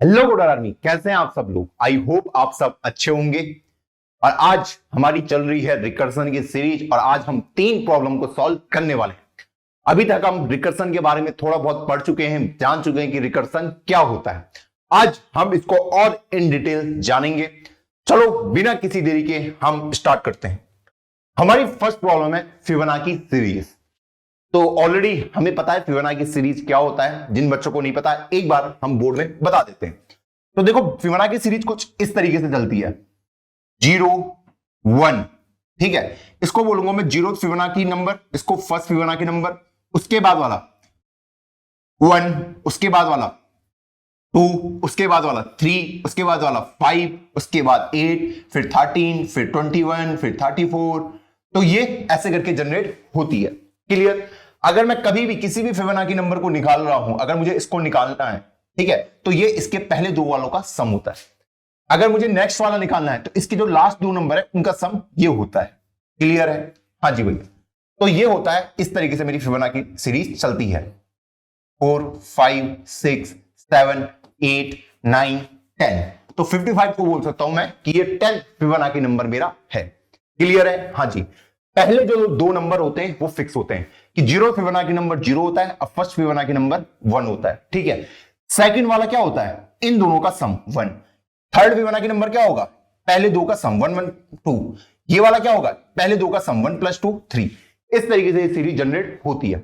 Hello good army, कैसे हैं आप सब लोग। आई होप आप सब अच्छे होंगे। और आज हमारी चल रही है रिकर्सन की सीरीज और आज हम 3 प्रॉब्लम को सॉल्व करने वाले हैं। अभी तक हम रिकर्सन के बारे में थोड़ा बहुत पढ़ चुके हैं, जान चुके हैं कि रिकर्सन क्या होता है। आज हम इसको और इन डिटेल जानेंगे। चलो बिना किसी देरी के हम स्टार्ट करते हैं। हमारी फर्स्ट प्रॉब्लम है फिबोनाची सीरीज। तो ऑलरेडी हमें पता है फिबोनाची सीरीज क्या होता है। जिन बच्चों को नहीं पता एक बार हम बोर्ड में बता देते हैं। तो देखो फिबोनाची सीरीज कुछ इस तरीके से चलती है 0 1। ठीक है, इसको बोलूंगा मैं जीरो फिबोनाची नंबर, इसको फर्स्ट फिबोनाची नंबर, उसके बाद वाला 1, उसके बाद वाला 2, उसके बाद वाला 3, उसके बाद वाला 5, उसके बाद 8, फिर 13, फिर 21, फिर 34। तो ये ऐसे करके जनरेट होती है। क्लियर। अगर मैं कभी भी किसी भी फिबोनाची नंबर को निकाल रहा हूं, अगर मुझे इसको निकालना है, ठीक है, तो ये इसके पहले दो वालों का सम होता है। अगर मुझे नेक्स्ट वाला निकालना है तो इसके जो लास्ट दो नंबर है उनका सम ये होता है। क्लियर है? हाँ जी भैया। तो ये होता है, इस तरीके से मेरी फिबोनाची सीरीज चलती है। 4 5 6 7 8 9 10। तो 55 को बोल सकता हूं मैं कि ये 10 फिबोनाची नंबर मेरा है। क्लियर है? हाँ जी। पहले जो दो नंबर होते हैं वो फिक्स होते हैं कि जीरो फिबोनाची नंबर 0 होता है और फर्स्ट फिबोनाची नंबर 1 होता है। ठीक है। सेकंड वाला क्या होता है? इन दोनों का सम 1। थर्ड फिबोनाची नंबर क्या होगा? पहले दो का सम 1 1 2। ये वाला क्या होगा? पहले दो का सम 1 + 2 3। इस तरीके से ये सीरीज जनरेट होती है।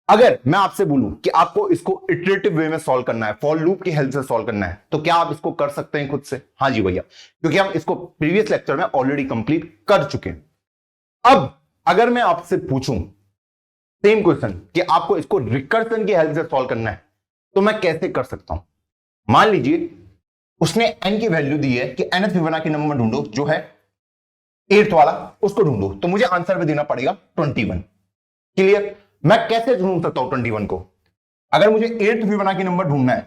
अगर मैं आपसे बोलूं कि आपको इसको इटरेटिव वे में सॉल्व करना है, फॉर लूप की हेल्प से सॉल्व करना है, तो क्या आप इसको कर सकते हैं खुद से? हाँ जी भैया, क्योंकि हम इसको प्रीवियस लेक्चर में ऑलरेडी कंप्लीट कर चुके हैं। अब अगर मैं आपसे पूछूं सेम क्वेश्चन कि आपको इसको रिकर्सन की हेल्प से सॉल्व करना है, तो मैं कैसे कर सकता हूं? मान लीजिए उसने n की वैल्यू दी है कि nth फिबोनाची नंबर ढूंढो, जो है 8th वाला, उसको ढूंढो। तो मुझे आंसर पे देना पड़ेगा 21। क्लियर। मैं कैसे ढूंढ सकता हूं 21 को? अगर मुझे 8th फिबोनाची नंबर ढूंढना है,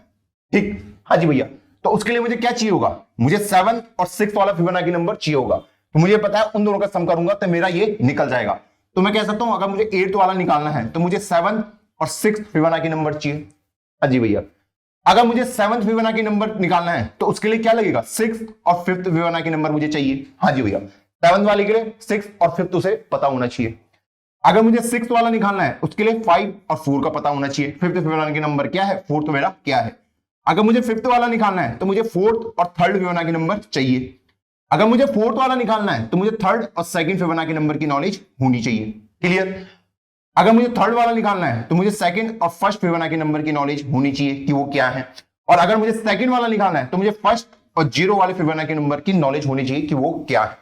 ठीक, हाँ जी भैया, तो उसके लिए मुझे क्या चाहिए होगा? मुझे 7 और 6 वाला फिबोनाची नंबर चाहिए होगा। तो मुझे पता है उन दोनों का सम करूंगा तो मेरा ये निकल जाएगा। तो मैं कह सकता हूं अगर मुझे 8th वाला निकालना है तो मुझे 7 और 6 फिबोनाची नंबर चाहिए। हाँ जी भैया। अगर मुझे 7th फिबोनाची नंबर निकालना है तो उसके लिए क्या लगेगा? 6 और 5th फिबोनाची नंबर मुझे चाहिए। हाँ जी भैया। 7th वाले के लिए 6 और 5th उसे पता होना चाहिए। अगर मुझे 6th वाला निकालना है उसके लिए 5 और 4 का पता होना चाहिए। 5th फिबोनाची नंबर क्या है? 4th मेरा क्या है? अगर मुझे 5th वाला निकालना है तो मुझे 4th और 3rd फिबोनाची नंबर चाहिए। अगर मुझे 4th वाला निकालना है तो मुझे 3rd और 2nd फिबोनाची नंबर की नॉलेज होनी चाहिए। क्लियर। अगर मुझे 3rd वाला निकालना है तो मुझे 2nd और 1st फिबोनाची नंबर की नॉलेज होनी चाहिए कि वो क्या है। और अगर मुझे 2nd वाला निकालना है तो मुझे 1st और 0 वाले फिबोनाची नंबर की नॉलेज होनी चाहिए कि वो क्या है।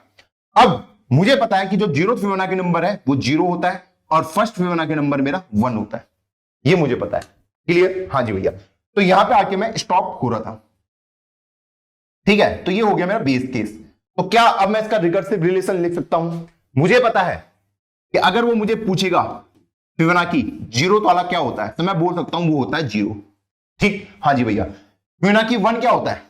अब मुझे पता है कि जो 0th फिबोनाची नंबर है वो 0 होता है और 1st फिबोनाची नंबर मेरा 1 होता है। ये मुझे पता है। क्लियर। हाँ जी भैया। तो यहां पे आके मैं स्टॉप हो रहा था। ठीक है। तो ये हो गया मेरा बेस केस। तो क्या अब मैं इसका रिकर्सिव रिलेशन लिख सकता हूं? मुझे पता है कि अगर वो मुझे पूछेगा फिबोनाची 0 वाला क्या होता है तो मैं बोल सकता हूं वो होता है 0। ठीक। हाँ जी भैया। फिबोनाची 1 क्या होता है?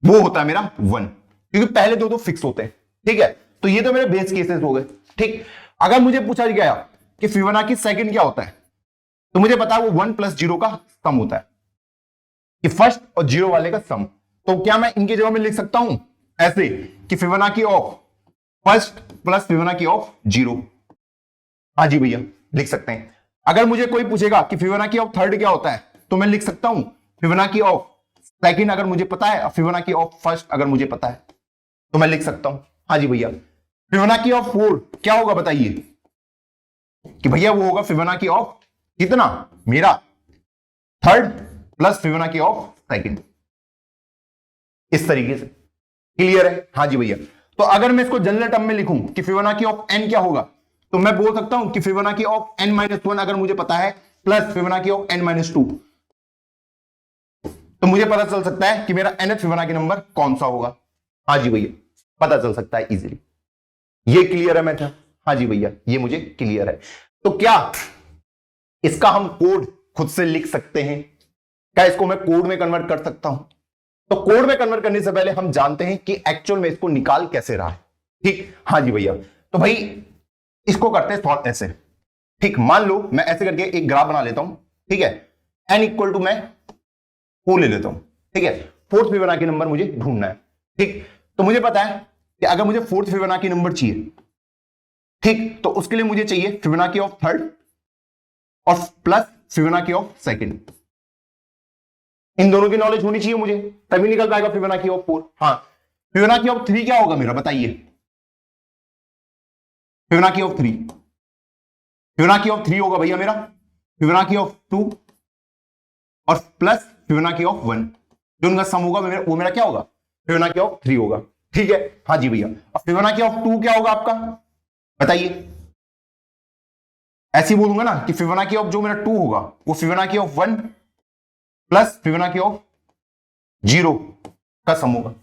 वो होता है मेरा 1, क्योंकि पहले दो तो फिक्स होते हैं। ठीक है। तो ये तो मेरे बेस केसेस हो गए। ठीक। अगर मुझे पूछा गया कि फिबोनाची सेकंड क्या होता है तो मुझे पता है वो 1 + 0 का सम होता है, कि फर्स्ट और 0 वाले का सम। तो क्या मैं इनके जगह में लिख सकता हूं ऐसे कि Fibonacci of first plus Fibonacci of 0? हाँ जी भैया, लिख सकते हैं। अगर मुझे कोई पूछेगा कि फिबोनाची ऑफ थर्ड क्या होता है तो मैं लिख सकता हूं फिबोनाची ऑफ सेकंड अगर मुझे पता है, और फिबोनाची ऑफ फर्स्ट अगर मुझे पता है तो मैं लिख सकता हूं। हाँ जी भैया। फिबोनाची ऑफ 4 क्या होगा बताइए? कि भैया वो होगा फिबोनाची ऑफ कितना? मेरा third plus Fibonacci of second. इस तरीके से। क्लियर है? हाँ जी भैया। तो अगर मैं इसको जनरल टर्म में लिखूं कि फिबोनाची ऑफ n क्या होगा तो मैं बोल सकता हूं कि फिबोनाची ऑफ n-1 अगर मुझे पता है प्लस फिबोनाची ऑफ n-2, तो मुझे पता चल सकता है कि मेरा nth फिबोनाची नंबर कौन सा होगा। हाँ जी भैया, पता चल सकता है इजीली। ये क्लियर है मेथड? हाँ जी भैया, ये मुझे क्लियर है। तो क्या इसका हम कोड खुद से लिख सकते हैं? क्या इसको मैं कोड में कन्वर्ट कर सकता हूं? तो कोड में कन्वर्ट करने से पहले हम जानते हैं कि एक्चुअल में इसको निकाल कैसे रहा है। ठीक। हाँ जी भैया। तो भाई इसको करते हैं सॉल्व ऐसे। ठीक। मान लो मैं ऐसे करके एक ग्राफ बना लेता हूं। ठीक है। n इक्वल टू मैं 4 ले लेता हूं, ठीक है। फोर्थ फिबोनाची नंबर मुझे ढूंढना है, ठीक। तो मुझे पता है कि अगर मुझे फोर्थ फिबोनाची नंबर चाहिए, ठीक, तो उसके लिए मुझे चाहिए फिबोनाची ऑफ थर्ड और प्लस फिबोनाची ऑफ सेकंड। इन दोनों की नॉलेज होनी चाहिए मुझे, तभी निकल पाएगा फिबोनाची ऑफ 4। हाँ, फिबोनाची ऑफ 3 क्या होगा मेरा, बताइए। फिबोनाची ऑफ 3, फिबोनाची ऑफ 3 होगा भैया मेरा फिबोनाची ऑफ 2 और प्लस फिबोनाची ऑफ 1, जो उनका सम होगा वो मेरा क्या होगा, फिबोनाची ऑफ 3 होगा, ठीक है। हाँ जी भैया, अब फिबोनाची ऑफ 2 क्या होगा आपका, बताइए। ऐसे ही बोलूंगा ना कि फिबोनाची ऑफ जो मेरा 2 होगा वो Fibonacci of 1 plus Fibonacci of 0 का सम होगा।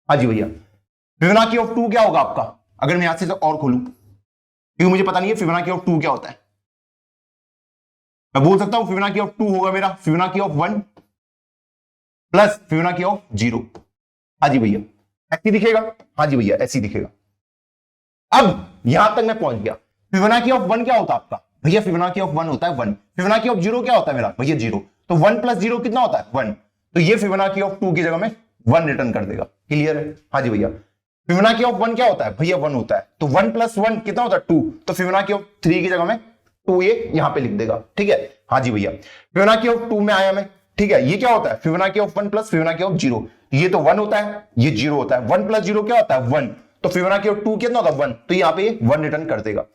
हाँ जी भैया, फिबोनाची ऑफ 2 क्या होगा आपका, अगर मैं यहां से और खोलूं, क्योंकि मुझे पता नहीं है फिबोनाची ऑफ 2 क्या होता है, मैं बोल सकता हूं फिबोनाची ऑफ 2 होगा मेरा Fibonacci of 1 plus Fibonacci of 0। हाँ जी भैया, ऐसी दिखेगा। हाँ जी भैया, ऐसी दिखेगा। अब यहां तक मैं पहुंच गया। फिबोनाची ऑफ 1 क्या होता है आपका, भैया फिबोनाची ऑफ 1 होता है 1। फिबोनाची ऑफ 0 क्या होता है मेरा, भैया 0। तो 1 प्लस 0 कितना होता है, 1। तो ये फिबोनाची ऑफ 2 की जगह में 1 रिटर्न कर देगा, क्लियर है। हाँ जी भैया, फिबोनाची ऑफ 1 क्या होता है, भैया 1 होता है। तो 1 प्लस 1 कितना होता है, 2। तो फिबोनाची ऑफ 3 की जगह में 2 ये यहां पे लिख देगा, ठीक है। हाँ जी भैया, फिबोनाची ऑफ 2 में आया मैं, ठीक है। ये क्या होता है, Fibonacci of 1 plus Fibonacci of 0। ये तो 1 होता है, ये 0 होता है। 1 प्लस 0 क्या होता है, 1। तो फिबोनाची ऑफ 2 कितना होता है, 1। तो यहां पे 1 रिटर्न कर देगा।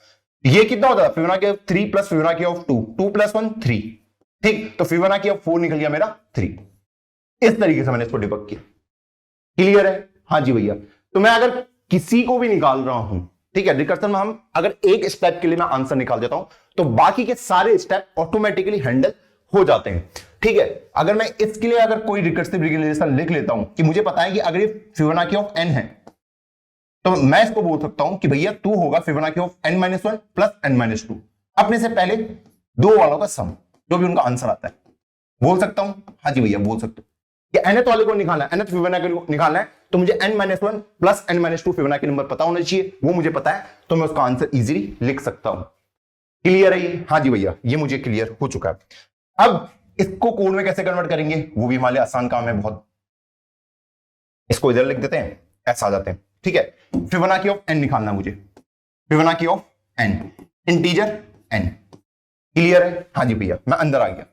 ये कितना होता है, Fibonacci of 3 plus Fibonacci of 2, 2 plus 1 3, ठीक। तो फिबोनाची ऑफ 4 निकल गया मेरा 3। इस तरीके से मैंने इसको डिबग किया, क्लियर है। हाँ जी भैया, तो मैं अगर किसी को भी निकाल रहा हूं, ठीक है, रिकर्सन में हम अगर एक स्टेप के लिए मैं आंसर निकाल देता हूं तो बाकी के सारे स्टेप ऑटोमेटिकली हैंडल हो जाते हैं, ठीक है। अगर मैं इसके लिए अगर कोई रिकर्सिव रिलेशन लिख लेता हूं कि मुझे पता है कि अगर ये फिबोनाची ऑफ n है तो मैं इसको बोल सकता हूं कि भैया 2 होगा Fibonacci of n-1 plus n-2, अपने से पहले दो वालों का सम, जो भी उनका आंसर आता है, बोल सकता हूं। हाँ जी भैया, बोल सकते हो कि nth वाले को निकालना है, nth फिबोनाची को निकालना है, तो मुझे n-1 plus n-2 Fibonacci number पता होना चाहिए, वो मुझे पता है, तो मैं उसका आंसर इजीली लिख सकता हूं। क्लियर है ये? हाँ जी भैया, ये मुझे क्लियर हो चुका है। अब इसको कोड में कैसे कन्वर्ट करेंगे, वो भी हमारे आसान काम है बहुत। इसको इधर लिख देते हैं, ऐसा आ जाते हैं, ठीक है। फिबोनाची ऑफ n निकालना मुझे, Fibonacci of n, integer n, clear है। हाँ जी भैया, मैं अंदर आ गया,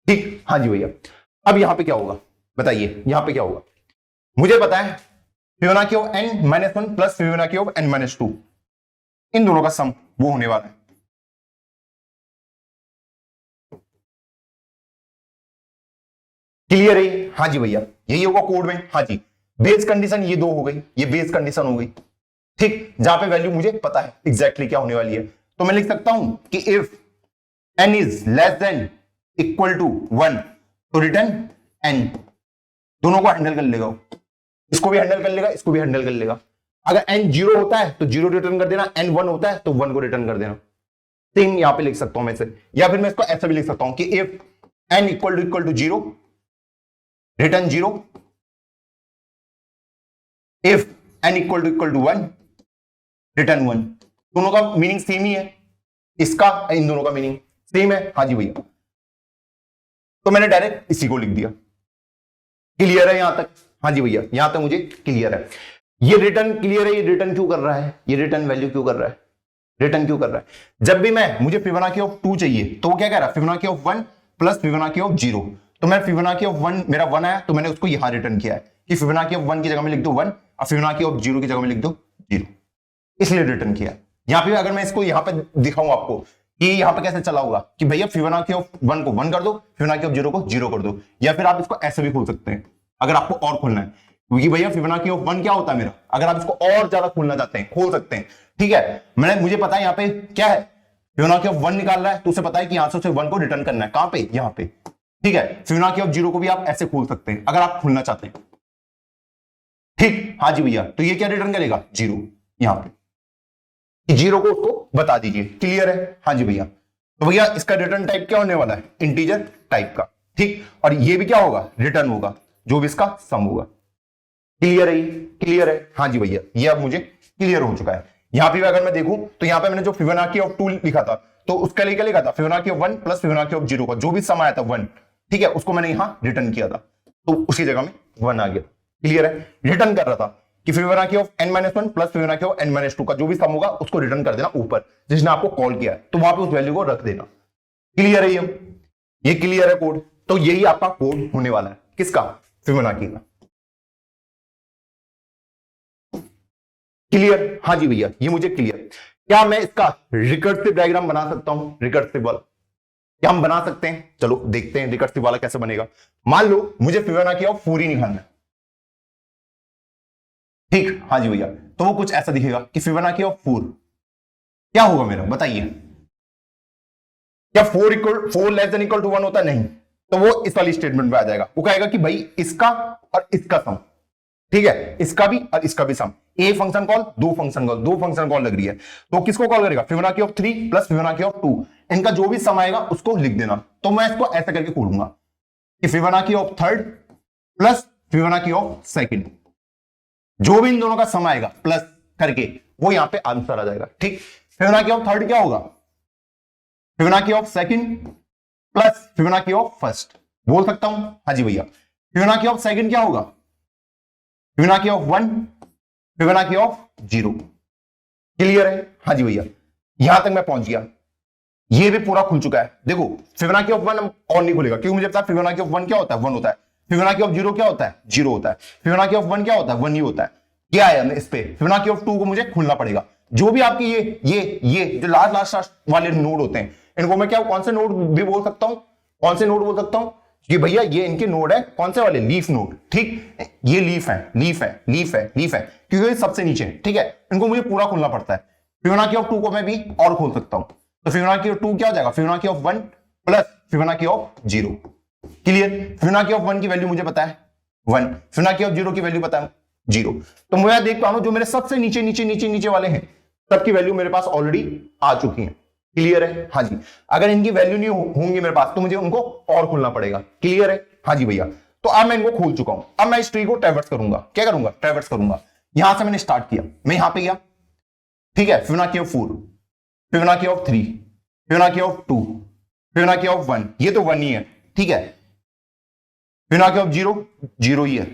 ठीक। हाँ जी भैया, अब यहां पे क्या होगा बताइए, यहां पे क्या होगा, मुझे पता है Fibonacci of n-1 plus Fibonacci of n-2, इन दोनों का सम वो होने वाला है। क्लियर है? हाँ जी भैया, यही होगा कोड में। हाँ जी, बेस कंडीशन ये दो हो गई, ये बेस कंडीशन हो गई, ठीक, जहां पे वैल्यू मुझे पता है एग्जैक्टली क्या होने वाली है। तो मैं लिख सकता हूं कि if n is less than equal to 1 तो रिटर्न n, दोनों को हैंडल कर लेगा, इसको भी हैंडल कर लेगा, इसको भी हैंडल कर लेगा। अगर n 0 होता है तो 0 रिटर्न कर देना, n 1 होता है तो 1 को रिटर्न कर देना। सेम यहां पे लिख सकता हूं मैं इसे, या फिर मैं इसको ऐसा भी लिख सकता हूं कि if n equal to 0 return 0, if n equal to 1 return 1। दोनों का मीनिंग सेम ही है, इसका इन दोनों का मीनिंग सेम है। हाँ जी भैया, तो मैंने डायरेक्ट इसी को लिख दिया। क्लियर है यहां तक? हाँ जी भैया, यहां तक मुझे क्लियर है। ये रिटर्न क्लियर है, ये रिटर्न क्यों कर रहा है, ये रिटर्न वैल्यू क्यों कर रहा है, रिटर्न क्यों कर रहा है। जब भी मुझे फिबोनाची ऑफ 2 चाहिए तो वो क्या कह रहा है, Fibonacci of 1 plus Fibonacci of 0। तो मैं फिबोनाची ऑफ 1, मेरा 1 आया तो मैंने उसको यहां रिटर्न किया है कि फिबोनाची ऑफ 1 की जगह में लिख दो 1 और फिबोनाची ऑफ 0 की जगह में लिख दो 0, इसलिए रिटर्न किया। यहां पे अगर मैं इसको यहां पे दिखाऊं आपको कि यहां पे कैसे चला होगा कि भैया फिबोनाची ऑफ 1 को 1 कर दो, फिबोनाची ऑफ 0 को 0 कर दो, या फिर आप इसको ऐसे भी खोल सकते हैं अगर आपको और खोलना है, क्योंकि भैया फिबोनाची ऑफ 1 क्या होता है मेरा, अगर आप इसको और ज्यादा खोलना चाहते हैं खोल सकते हैं, ठीक है। मुझे पता है यहां पे क्या है, फिबोनाची ऑफ 1 निकाल रहा है तो उसे पता है कि यहां से 1 को रिटर्न करना है, कहां पे, यहां पे, ठीक है। फिबोनाची ऑफ 0 को भी आप ऐसे खोल सकते हैं अगर आप खोलना चाहते हैं, ठीक। हाँ जी भैया, तो ये क्या रिटर्न करेगा, 0, यहां पे 0 को उसको बता दीजिए, क्लियर है। हाँ जी भैया, तो भैया इसका रिटर्न टाइप क्या होने वाला है, इंटीजर टाइप का, ठीक। और ये भी क्या होगा, रिटर्न होगा, जो भी इसका सम होगा। क्लियर है? क्लियर है? हाँ जी भैया, ये अब मुझे क्लियर हो चुका है। यहां पे अगर मैं देखूं तो यहां पे मैंने जो फिबोनाची ऑफ 2 लिखा था तो उसके लिए क्या लिखा था, Fibonacci of 1 plus Fibonacci of 0 का जो भी सम आया था 1, ठीक है, उसको मैंने यहां रिटर्न किया था, तो उसकी जगह में 1 आ गया। क्लियर है, रिटर्न कर रहा था कि Fibonacci of n-1 plus Fibonacci of n-2 का जो भी सम होगा उसको रिटर्न कर देना ऊपर, जिसने आपको कॉल किया है, तो वहां पे उस वैल्यू को रख देना। क्लियर है, ये क्लियर है कोड। तो यही आपका कोड होने वाला है, किसका, फिबोनाची का। क्लियर, हाँ जी भैया, ये मुझे क्लियर। क्या मैं इसका रिकर्सिव डायग्राम बना सकता हूं, रिकर्सिव वाला, क्या हम बना सकते हैं? चलो देखते हैं रिकर्सिव वाला कैसे बनेगा। मान लो मुझे फिबोनाची ऑफ 4 ही निकालना है, ठीक, हाँ जी भैया, तो वो कुछ ऐसा दिखेगा कि फिबोनाची ऑफ 4 क्या होगा मेरा, बताइए। क्या 4 लेस देन इक्वल टू 1 होता है? नहीं, तो वो इस वाली स्टेटमेंट में आ जाएगा। वो कहेगा कि भाई इसका और इसका सम, ठीक है, इसका भी और इसका भी सम, ए फंक्शन कॉल, दो फंक्शन कॉल लग रही है, तो किसको कॉल करेगा, Fibonacci of 3 plus Fibonacci of 2, इनका जो भी सम आएगा उसको लिख देना। तो मैं इसको ऐसा करके खोलूंगा कि Fibonacci of 3 plus Fibonacci of 2, जो भी इन दोनों का सम आएगा प्लस करके वो यहां पे आंसर आ जाएगा। ठीक, फिबोनाची ऑफ 3 क्या होगा, Fibonacci of 2 plus Fibonacci of 1, बोल सकता हूं, हाँ जी भैया। फिबोनाची ऑफ 2 क्या होगा, Fibonacci of 1 Fibonacci of 0। Clear है, हाँ जी भैया, यहां तक मैं पहुंच गया, ये भी पूरा खुल चुका है। देखो फिबोनाची ऑफ 1 और नहीं खुलेगा क्योंकि मुझे पता है फिबोनाची ऑफ 1 क्या होता है, 1 होता है। फिबोनाची ऑफ 0 क्या होता है, 0 होता है। फिबोनाची ऑफ 1 क्या होता है, 1 ही होता है। क्या है इस पे, फिबोनाची ऑफ 2 को मुझे खोलना पड़ेगा। जो भी आपकी ये जो लास्ट वाले नोड होते हैं, इनको मैं क्या कौन से नोड भी बोल सकता हूं, कौन से नोड बोल सकता हूं कि भैया ये इनके नोड है, कौन से वाले, लीफ नोड। ठीक, ये लीफ है क्योंकि ये सबसे नीचे है, ठीक है, इनको मुझे पूरा खोलना पड़ता है। फिबोनाची ऑफ 2 को मैं भी और खोल सकता हूं, तो फिबोनाची ऑफ 2 क्या हो जाएगा, Fibonacci of 1 plus Fibonacci of 0। Clear, Fibonacci of 1 की वैल्यू मुझे पता है 1, फिबोनाची ऑफ 0 की वैल्यू पता है 0। तो मैं देख पा रहा हूं जो मेरे सबसे नीचे वाले हैं सबकी वैल्यू मेरे पास ऑलरेडी आ चुकी है। क्लियर है, हाँ जी। अगर इनकी वैल्यू नहीं होंगी मेरे पास तो मुझे उनको और खोलना पड़ेगा। क्लियर है, हाँ जी भैया। तो अब मैं इनको खोल चुका हूं, अब मैं इस ट्री को ट्रैवर्स करूंगा। क्या करूंगा, ट्रैवर्स करूंगा। यहां से मैंने स्टार्ट किया, मैं यहां पे गया, ठीक है, Fibonacci of 4, Fibonacci of 3, Fibonacci of 2, Fibonacci of 1, ये तो 1 ही है, ठीक है। फिबोनाची ऑफ 0 ही है।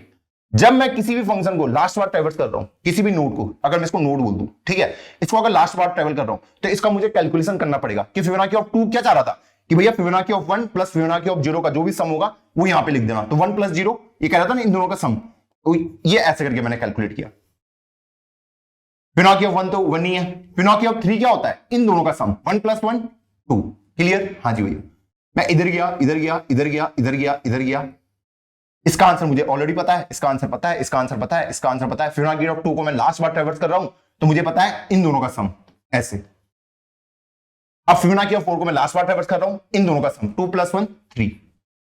जब मैं किसी भी फंक्शन को लास्ट बार ट्रैवर्स कर रहा हूं, किसी भी नोड को, अगर मैं इसको नोड बोल दूं, ठीक है, इसको अगर लास्ट बार ट्रैवल कर रहा हूं तो इसका मुझे कैलकुलेशन करना पड़ेगा कि फिबोनाची ऑफ 2 क्या चाह रहा था कि भैया Fibonacci of 1 plus Fibonacci of 0 का जो भी सम होगा वो यहां पे लिख देना। तो 1 प्लस 0 ये कह रहा था ना इन दोनों का सम, तो ये ऐसे करके मैंने कैलकुलेट किया। फिबोनाची ऑफ 1 तो 1 ही है। फिबोनाची ऑफ 3 क्या होता है, इन दोनों का सम, 1 प्लस 1 2। क्लियर, हाँ जी भैया। मैं इधर गया, इसका आंसर मुझे ऑलरेडी पता है, इसका आंसर पता है, इसका आंसर पता है, इसका आंसर पता है। फिबोनाची ऑफ 2 को मैं लास्ट बार ट्रैवर्स कर रहा हूं तो मुझे पता है इन दोनों का सम, ऐसे। अब फिबोनाची ऑफ 4 को मैं लास्ट बार ट्रैवर्स कर रहा हूं, इन दोनों का सम 2 प्लस 1 3।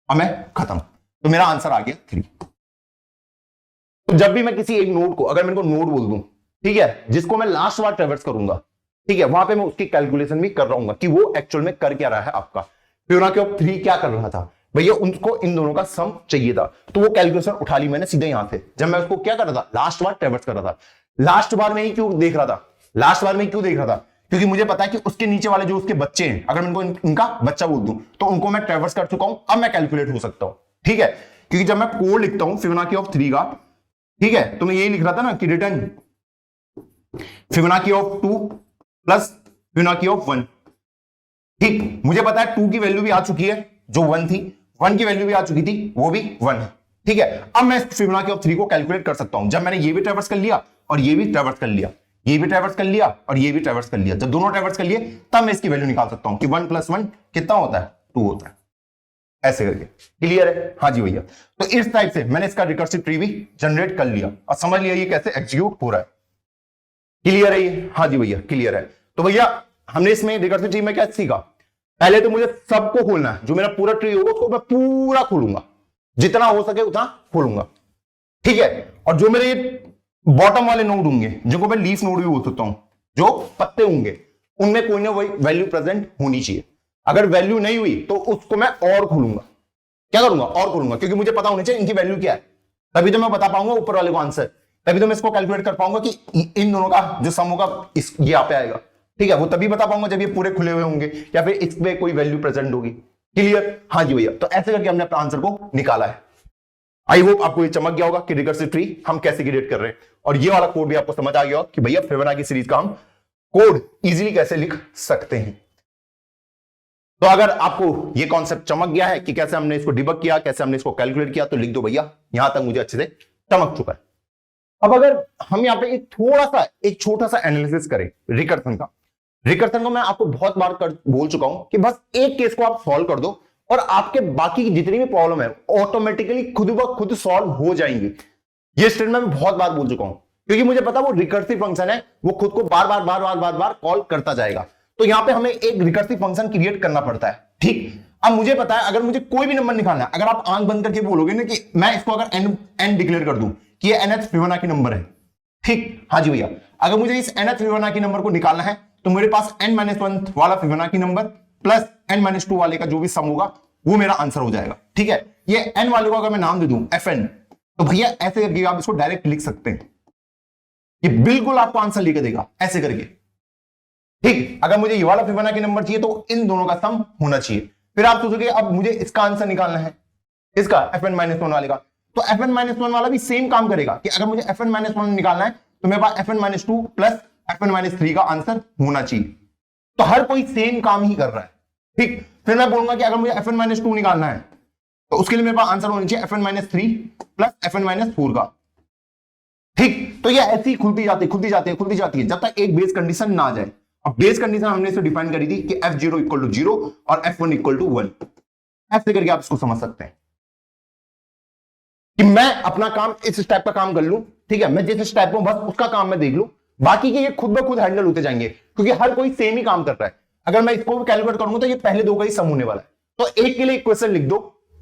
अब मैं खत्म, तो मेरा आंसर आ गया 3। तो जब भी मैं किसी एक नोड को, अगर मैं इनको नोड बोल दूं, ठीक है, जिसको मैं लास्ट बार ट्रैवर्स करूंगा, ठीक है, वहां पे मैं उसकी कैलकुलेशन भी कर रहा हूं कि वो एक्चुअल में कर क्या रहा है। आपका फिबोनाची ऑफ 3 क्या कर रहा था भैया, उनको इन दोनों का सम चाहिए था, तो वो कैलकुलेशन उठा ली मैंने सीधे यहां से। जब मैं उसको क्या कर रहा था, लास्ट बार ट्रैवर्स कर रहा था। लास्ट बार में ही क्यों देख रहा था, क्योंकि मुझे पता है कि उसके नीचे वाले जो उसके बच्चे हैं, अगर मैं इनको इनका बच्चा बोल दूं तो उनको मैं ट्रैवर्स कर चुका हूं, अब मैं कैलकुलेट हो सकता हूं। ठीक है, क्योंकि जब मैं कोड लिखता हूं फिबोनाची ऑफ 3 का, ठीक है, तो मैं यही लिख रहा था ना कि return Fibonacci of 2 plus Fibonacci of 1। ठीक, मुझे पता है 2 की वैल्यू भी आ चुकी है जो 1 थी, 1 की वैल्यू भी आ चुकी थी, वो भी 1 है। ठीक है, अब मैं फिबोनाची ऑफ 3 को कैलकुलेट कर सकता हूं। जब मैंने ये भी ट्रैवर्स कर लिया और ये भी ट्रैवर्स कर लिया, ये भी ट्रैवर्स कर लिया और ये भी ट्रैवर्स कर लिया, जब दोनों ट्रैवर्स कर लिए तब मैं इसकी वैल्यू निकाल सकता हूं कि 1 प्लस 1 कितना होता है, 2 होता है, ऐसे करके। क्लियर है, हाँ जी भैया। तो इस टाइप से मैंने इसका रिकर्सिव ट्री भी जनरेट कर लिया और समझ लिया ये कैसे एग्जीक्यूट हो रहा है। क्लियर है ये, हाँ जी भैया, क्लियर है। तो भैया हमने इसमें रिकर्सिव ट्री में क्या सीखा, पहले तो मुझे सबको खोलना है, जो मेरा पूरा ट्री होगा उसको मैं पूरा खोलूंगा, जितना हो सके उतना खोलूंगा। ठीक है, और जो मेरे बॉटम वाले नोड होंगे, जिनको मैं लीफ नोड भी बोल सकता हूं, जो पत्ते होंगे, उनमें कोई ना कोई वैल्यू प्रेजेंट होनी चाहिए। अगर वैल्यू नहीं हुई तो उसको मैं और खोलूंगा। क्या करूंगा, और खोलूंगा, क्योंकि मुझे पता होनी चाहिए इनकी वैल्यू क्या है, तभी तो मैं बता पाऊंगा ऊपर वाले को आंसर, तभी तो मैं इसको कैलकुलेट कर पाऊंगा कि इन दोनों का जो सम होगा इस यहां पे आएगा। ठीक है, वो तभी बता पाऊंगा जब ये पूरे खुले हुए होंगे या फिर इसमें कोई वैल्यू प्रेजेंट होगी। क्लियर? हाँ जी भैया, तो ऐसे करके हमने अपना आंसर को निकाला है। आई होप आपको ये चमक गया होगा कि रिकर्सिव ट्री हम कैसे क्रिएट कर रहे हैं, और ये वाला कोड भी आपको समझ आ गया होगा कि भैया फिबोनाची सीरीज का हम कोड इजीली कैसे लिख सकते हैं। तो अगर आपको ये कॉन्सेप्ट चमक गया है कि कैसे हमने इसको डिबग किया, कैसे हमने इसको कैलकुलेट किया, तो लिख दो भैया, यहां तक मुझे अच्छे से चमक चुका है। अब अगर हम यहाँ पे एक छोटा सा एनालिसिस करें रिकर्सन का। रिकर्सन को मैं आपको बहुत बार बोल चुका हूं कि बस एक केस को आप सॉल्व कर दो और आपके बाकी की जितनी भी प्रॉब्लम है ऑटोमेटिकली खुद ब खुद सॉल्व हो जाएंगी। ये स्टेटमेंट मैं बहुत बार बोल चुका हूं, क्योंकि मुझे पता वो रिकर्सिव फंक्शन है, वो खुद को बार बार कॉल करता जाएगा। तो यहां पे हमें एक रिकर्सिव फंक्शन क्रिएट करना पड़ता है। ठीक, अब मुझे पता है अगर मुझे कोई भी नंबर निकालना है, अगर आप आंख बंद करके बोलोगे ना कि मैं इसको अगर एन डिक्लेयर कर दूं कि ये nth फिबोनाची नंबर है, ठीक, हाँ जी भैया, अगर मुझे इस nth फिबोनाची नंबर को निकालना है तो मेरे पास n-1 वाला फिबोनाची नंबर प्लस n-2 वाले का जो भी सम होगा वो मेरा आंसर हो जाएगा। ठीक है, ये n वाले को अगर मैं नाम दे दूं fn, तो भैया ऐसे करके आप इसको डायरेक्ट लिख सकते हैं, ये बिल्कुल आपको आंसर लिख देगा ऐसे करके। ठीक, अगर मुझे ये वाला फिबोनाची नंबर चाहिए तो इन दोनों का सम होना चाहिए। फिर आप सोचोगे अब मुझे इसका आंसर निकालना है, इसका fn-1 वाले का, तो fn-1 वाला भी सेम काम करेगा कि अगर मुझे fn-1 निकालना है तो मेरे पास fn-2 प्लस fn-3 का आंसर होना चाहिए। तो हर कोई सेम काम ही कर रहा है। ठीक, फिर मैं बोलूंगा कि अगर मुझे fn-2 निकालना है तो उसके लिए मेरे पास आंसर होना चाहिए fn-3 प्लस fn-4 का। ठीक, तो ये ऐसी ही खुलती जाती है जब तक एक बेस कंडीशन ना आ जाए। अब बेस कंडीशन हमने इसे डिफाइन करी थी कि f0 इक्वल टू 0 और f1 इक्वल टू 1। ऐसे करके आप इसको समझ सकते हैं कि मैं अपना काम इस स्टेप का काम कर लूं, ठीक है, मैं जिस स्टेप में बस उसका काम मैं देख लूं, बाकी के ये खुद ब खुद हैंडल होते जाएंगे, क्योंकि हर कोई सेम ही काम कर रहा है। अगर मैं इसको कैलकुलेट करूंगा तो ये पहले दो का ही सम होने वाला है। तो एक के लिए क्वेश्चन लिख दो।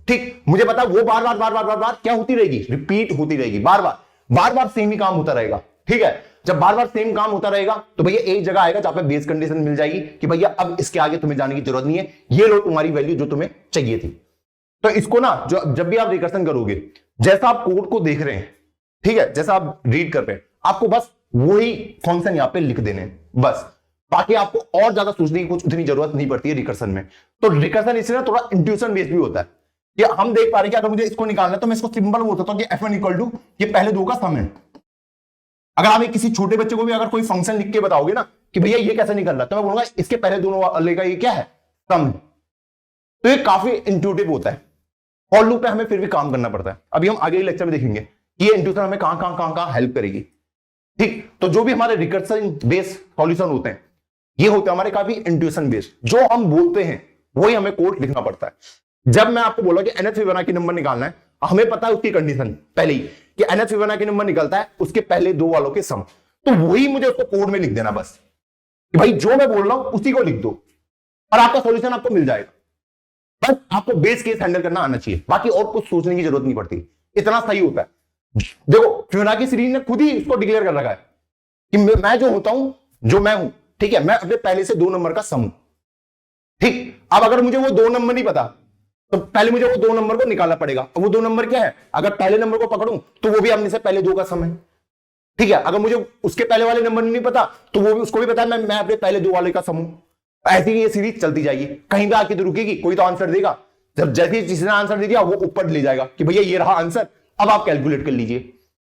ठीक, मुझे पता वो बार क्या होती रहेगी, रिपीट होती रहेगी, बार बार सेम ही काम होता रहेगा। ठीक है, जब बार बार सेम काम होता रहेगा तो भैया एक जगह आएगा जहां पे बेस कंडीशन मिल जाएगी कि भैया अब इसके आगे तुम्हें जाने की जरूरत नहीं है, ये लो तुम्हारी वैल्यू जो तुम्हें चाहिए थी। तो इसको ना जब भी आप रिकर्सन करोगे, जैसा आप कोड को देख रहे हैं, ठीक है, जैसा आप रीड कर रहे हैं, आपको बस वही फंक्शन यहां पे लिख देने बस, बाकी आपको और ज्यादा सोचने की कुछ उतनी जरूरत नहीं पड़ती है रिकर्सन में। तो रिकर्सन इसलिए थोड़ा इंट्यूशन बेस्ड भी होता है कि हम देख पा रहे हैं कि अगर मुझे इसको निकालना है तो मैं इसको सिंपल बोल सकता हूं कि f1 इक्वल टू ये पहले दो का सम है। अगर आप किसी छोटे बच्चे को भी अगर कोई फंक्शन लिख के बताओगे ना कि भैया ये कैसे निकल रहा है, तो मैं बोलूंगा इसके पहले दोनों वाले का ये क्या है, सम है। तो ये काफी इंट्यूटिव होता है, फॉर लूप पे हमें फिर भी काम करना पड़ता है। अभी हम आगे लेक्चर में देखेंगे कि ये इंट्यूशन हमें कहां हेल्प करेगी। ठीक, तो जो भी हमारे रिकर्सन बेस्ड सॉल्यूशन होते हैं ये होते हैं हमारे काफी इंट्यूशन बेस्ड, जो हम बोलते हैं वही हमें कोड लिखना पड़ता है। जब मैं आपको बोला कि nth फिबोनाची नंबर निकालना है, हमें पता है उसकी कंडीशन पहले ही कि nth फिबोनाची नंबर निकलता है उसके पहले दो वालों के सम, तो वही मुझे उसको कोड में लिख देना बस कि भाई जो मैं बोल रहा हूं उसी को लिख दो और आपका सॉल्यूशन आपको मिल जाएगा। बस आपको बेस केस हैंडल करना आना चाहिए, बाकी और कुछ सोचने की जरूरत नहीं पड़ती, इतना सही होता है। देखो फिबोनाची सीरीज ने खुद ही इसको डिक्लेयर कर रखा है कि मैं जो होता हूं, जो मैं हूं, ठीक है, मैं अपने पहले से दो नंबर का सम हूं। ठीक, अब अगर मुझे वो दो नंबर नहीं पता तो पहले मुझे वो दो नंबर को निकालना पड़ेगा। वो दो नंबर क्या है, अगर पहले नंबर को पकड़ूं तो वो भी अपने से पहले दो का सम है। ठीक है, अगर मुझे उसके पहले वाले नंबर नहीं पता तो वो भी उसको भी पता है मैं अपने पहले दो वाले का सम हूं। ऐसी ही ये सीरीज चलती जाएगी, कहीं भी आके तो रुकेगी, कोई तो आंसर देगा, जब जैसे जिसने आंसर दे दिया वो ऊपर ले जाएगा कि भैया ये रहा आंसर, अब आप कैलकुलेट कर लीजिए।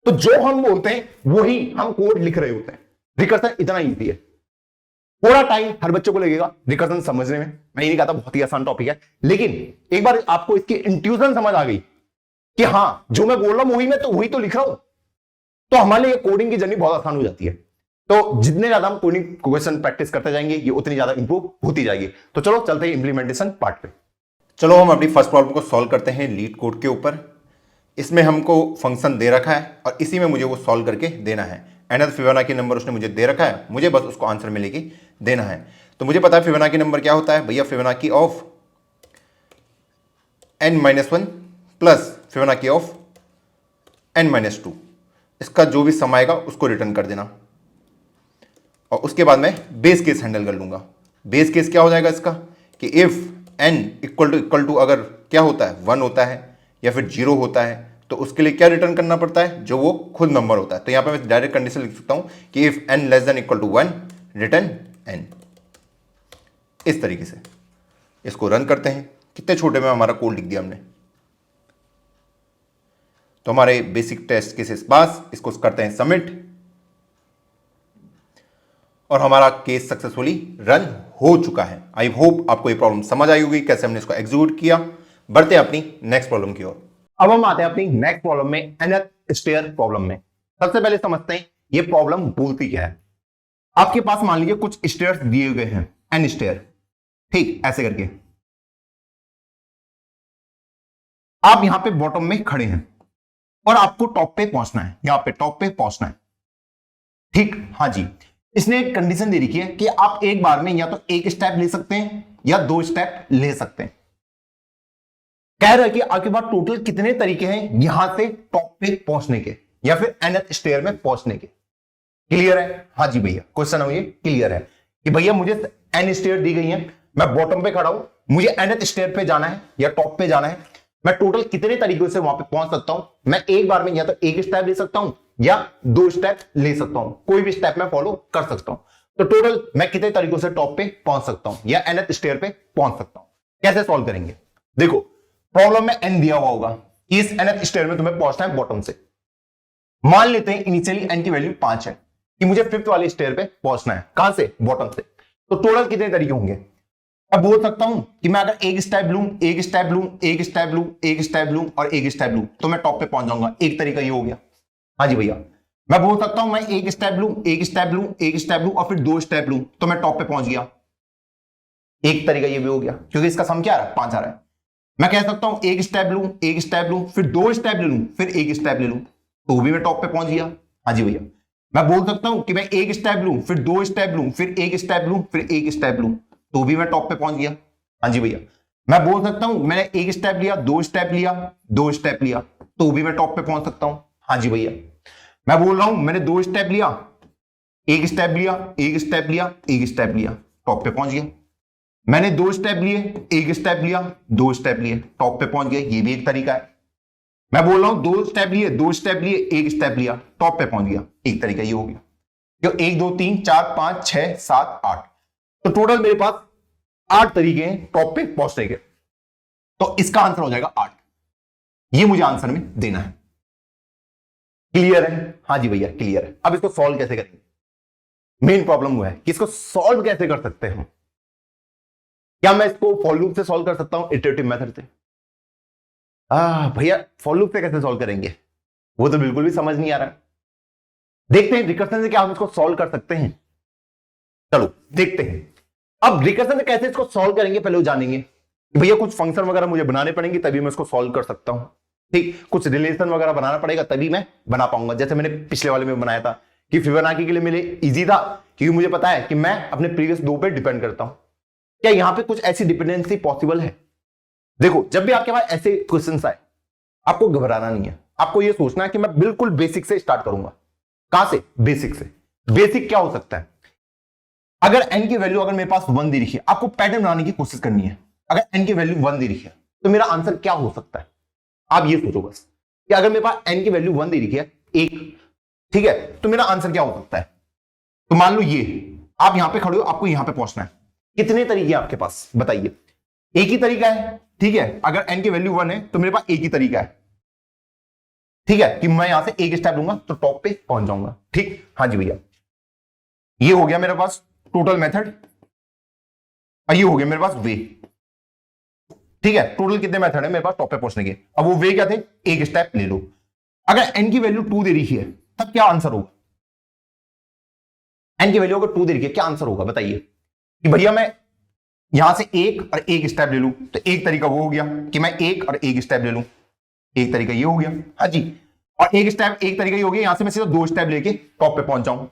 तो जो हम बोलते हैं वही हम कोड लिख रहे होते हैं। रिकर्सन इतना ईजी है, थोड़ा टाइम हर बच्चे को लगेगा रिकर्सन समझने में, मैं ये नहीं कहता बहुत ही आसान टॉपिक है, लेकिन एक बार आपको इसकी इंट्यूशन समझ आ गई कि हां जो मैं बोल रहा हूं वही तो लिख रहा हूं, तो हमारे लिए कोडिंग की जर्नी बहुत आसान हो जाती है। तो जितने ज्यादा हम कोडिंग क्वेश्चन प्रैक्टिस करते जाएंगे ये उतनी ज्यादा इंप्रूव होती जाएगी। तो चलो चलते हैं इंप्लीमेंटेशन पार्ट पे। चलो हम अपनी फर्स्ट प्रॉब्लम को सॉल्व करते हैं लीड कोड के ऊपर। इसमें हमको फंक्शन दे रखा है और इसी में मुझे वो सॉल्व करके देना है। nth फिबोनाची नंबर उसने मुझे दे रखा है, मुझे बस उसको आंसर में लेके देना है। तो मुझे पता है फिबोनाची नंबर क्या होता है, भैया Fibonacci of n-1 plus Fibonacci of n-2, इसका जो भी सम आएगा उसको रिटर्न कर देना और उसके बाद मैं बेस केस हैंडल कर लूंगा। बेस केस क्या हो जाएगा इसका कि इफ n इक्वल टू अगर क्या होता है 1 होता है या फिर 0 होता है तो उसके लिए क्या रिटर्न करना पड़ता है, जो वो खुद नंबर होता है। तो यहाँ पे मैं डायरेक्ट कंडीशन लिख सकता हूँ कि if n less than equal to 1 return n। इस तरीके से। इसको रन करते हैं, कितने छोटे में हमारा कोड लिख दिया हमने। तो हमारे बेसिक टेस्ट केसेस पास, इसको करते हैं सबमिट और हमारा केस सक्सेसफुली रन हो चुका है। आई होप आपको ये प्रॉब्लम समझ आई होगी, कैसे हमने इसको एग्जीक्यूट किया। बढ़ते हैं अपनी नेक्स्ट प्रॉब्लम की ओर। अब हम आते हैं अपनी नेक्स्ट प्रॉब्लम में, nth स्टेयर प्रॉब्लम में। सबसे पहले समझते हैं ये प्रॉब्लम बोलती क्या है। आपके पास मान लीजिए कुछ स्टेयर्स दिए गए हैं, n स्टेयर, ठीक, ऐसे करके आप यहां पे बॉटम में खड़े हैं और आपको टॉप पे पहुंचना है, यहां पे टॉप पे पहुंचना है, ठीक। हाँ जी, इसने एक कंडीशन दे रखी है कि आप एक बार में या तो एक स्टेप ले सकते हैं या 2 स्टेप ले सकते हैं। कह रहा है कि आपके पास टोटल कितने तरीके हैं यहां से टॉप पे पहुंचने के या फिर nth स्टेयर में पहुंचने के। क्लियर है? हाँ जी भैया, क्वेश्चन हो ये क्लियर है कि भैया मुझे n स्टेयर दी गई है, मैं बॉटम पे खड़ा हूं, मुझे nth स्टेयर पे जाना है या टॉप पे जाना है, मैं टोटल कितने तरीकों से वहां पे पहुंच सकता हूं। मैं एक बार में या तो एक स्टेप ले सकता हूं या 2 स्टेप ले सकता हूं, कोई भी स्टेप मैं फॉलो कर सकता हूं। तो टोटल मैं कितने तरीकों से टॉप पे पहुंच सकता हूं या nth स्टेयर पे पहुंच सकता हूं। कैसे सॉल्व करेंगे? देखो, प्रॉब्लम में n दिया हुआ होगा, इस nth स्टेयर में तुम्हें पहुंचना है बॉटम से। मान लेते हैं इनिशियली n की वैल्यू 5 है कि मुझे 5th वाले स्टेयर पे पहुंचना है। कहां से? बॉटम से। तो टोटल कितने तरीके होंगे? अब बोल सकता हूं कि मैं अगर एक स्टेप लूं, एक स्टेप लूं, एक स्टेप लूं, एक स्टेप लूं और एक स्टेप लूं तो मैं टॉप पे पहुंच जाऊंगा। एक तरीका ये हो गया। हाँ जी भैया, मैं बोल सकता हूं मैं एक स्टेप लूं, एक स्टेप लूं, एक स्टेप लूं और फिर 2 स्टेप लूं तो मैं टॉप पे पहुंच गया। एक तरीका ये भी हो गया क्योंकि इसका सम क्या आ रहा है? 5 आ रहा है। मैं कह सकता हूं एक स्टेप लूं, एक स्टेप लूं, फिर 2 स्टेप ले लूं, फिर एक स्टेप ले लूं तो भी मैं टॉप पे पहुंच गया। हाँ जी भैया, मैं बोल सकता हूं कि मैं एक स्टेप लूं, फिर 2 स्टेप लूं, फिर एक स्टेप लूं, फिर एक स्टेप लूं तो भी मैं टॉप पे पहुंच गया। हाँ जी भैया, मैं बोल सकता हूं मैंने एक स्टेप लिया, 2 स्टेप लिया, 2 स्टेप लिया तो भी मैं टॉप पे पहुंच सकता हूं। हाँ जी भैया, मैं बोल रहा हूं मैंने 2 स्टेप लिया, एक स्टेप लिया, एक स्टेप लिया, एक स्टेप लिया, टॉप पे पहुंच गया। मैंने 2 स्टेप लिए, एक स्टेप लिया, 2 स्टेप लिए, टॉप पे पहुंच गया। ये भी एक तरीका है। मैं बोल रहा हूं 2 स्टेप लिए, 2 स्टेप लिए, एक स्टेप लिया, टॉप पे पहुंच गया। एक तरीका ये हो गया। जो 1 2 3 4 5 6 7 8, तो टोटल मेरे पास 8 तरीके हैं टॉप पे पहुंचने के। तो इसका आंसर हो जाएगा 8। ये मुझे आंसर में देना है। क्लियर है? हाँ जी भैया क्लियर है। अब इसको सॉल्व कैसे करेंगे? मेन प्रॉब्लम वो है कि इसको सॉल्व कैसे कर सकते हैं हम। क्या मैं इसको फॉर लूप से सॉल्व कर सकता हूं, इटरेटिव मेथड से? भैया फॉर लूप से कैसे सॉल्व करेंगे, वो तो बिल्कुल भी समझ नहीं आ रहा। देखते हैं रिकर्सन से क्या हम इसको सॉल्व कर सकते हैं। चलो देखते हैं। अब रिकर्सन से कैसे इसको सॉल्व करेंगे पहले वो जानेंगे। भैया कुछ फंक्शन वगैरह मुझे बनाने पड़ेंगे तभी मैं इसको सॉल्व कर सकता हूं, ठीक। कुछ रिलेशन वगैरह बनाना पड़ेगा तभी मैं बना पाऊंगा। जैसे मैंने पिछले वाले में बनाया था कि फिबोनाची के लिए मेरे इजी था क्योंकि मुझे पता है कि मैं अपने प्रीवियस 2 पे डिपेंड करता हूं। क्या यहां पे कुछ ऐसी डिपेंडेंसी पॉसिबल है? देखो, जब भी आपके पास ऐसे क्वेश्चंस आए आपको घबराना नहीं है। आपको यह सोचना है कि मैं बिल्कुल बेसिक से स्टार्ट करूंगा। कहां से? बेसिक से। बेसिक क्या हो सकता है? अगर n की वैल्यू अगर मेरे पास 1 दी रखी है, आपको पैटर्न बनाने की कोशिश करनी है। अगर n की वैल्यू 1 दी रखी है तो मेरा आंसर क्या हो सकता है? आप ये सोचो बस कि अगर मेरे पास n की वैल्यू 1 दी रखी है, 1, ठीक है, तो मेरा आंसर क्या हो सकता है? तो मान लो ये आप यहां पे खड़े हो, आपको यहां पे पहुंचना है। कितने तरीके आपके पास बताइए? एक ही तरीका है, ठीक है। अगर n की वैल्यू 1 है तो मेरे पास एक ही तरीका है, ठीक है, कि मैं यहां से एक स्टेप लूंगा तो टॉप पे पहुंच जाऊंगा, ठीक। हाँ जी भैया, ये हो गया मेरे पास टोटल मेथड और ये हो गया मेरे पास वे, ठीक है। टोटल कितने मेथड है मेरे पास टॉप पे पहुंचने के? अब वो वे क्या थे? एक स्टेप ले लो। अगर n की वैल्यू 2 दे रही है तब क्या आंसर होगा? n की वैल्यू अगर 2 दे रही है क्या आंसर होगा बताइए? कि भैया मैं यहां से एक और एक स्टेप ले लूं तो एक तरीका वो हो गया कि मैं एक और एक स्टेप ले लूं, एक तरीका ये हो गया। हाँ जी, और एक स्टेप एक तरीका ये हो गया यहां से मैं सीधा 2 स्टेप लेके टॉप पे पहुंच जाऊं,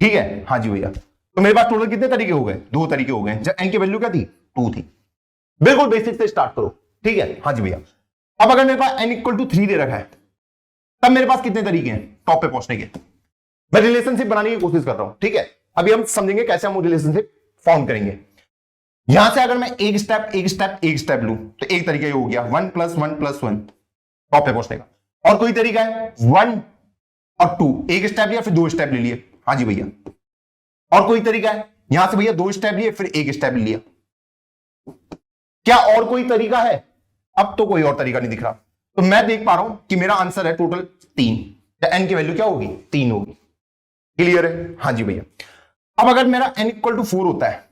ठीक है। हाँ जी भैया, तो मेरे पास टोटल कितने तरीके हो गए? 2 तरीके हो गए। जब n की वैल्यू क्या थी? 2 थी। बिल्कुल बेसिक से स्टार्ट करो, ठीक है। हाँ जी भैया, अब अगर मेरे पास n = 3 दे रखा है तब मेरे पास कितने तरीके हैं टॉप पे पहुंचने के? मैं रिलेशनशिप बनाने की कोशिश कर रहा हूं, ठीक है। अभी हम समझेंगे कैसे हम रिलेशनशिप फॉर्म करेंगे। यहां से अगर मैं एक स्टेप लूं तो एक तरीका ये हो गया 1 + 1 + 1 टॉप पे पहुंचने का। और कोई तरीका है 1 और 2, एक स्टेप लिया फिर 2 स्टेप ले लिए। हाँ जी भैया, और कोई तरीका है यहां से भैया 2 स्टेप लिए, फिर 1 स्टेप लिया। क्या और कोई तरीका है? अब तो कोई और तरीका नहीं दिख रहा। तो मैं देख पा रहा हूं कि मेरा आंसर है टोटल 3, तो एन की वैल्यू क्या होगी? 3 होगी। क्लियर है? हाँ जी भैया। अब अगर मेरा n इक्वल टू 4 होता है,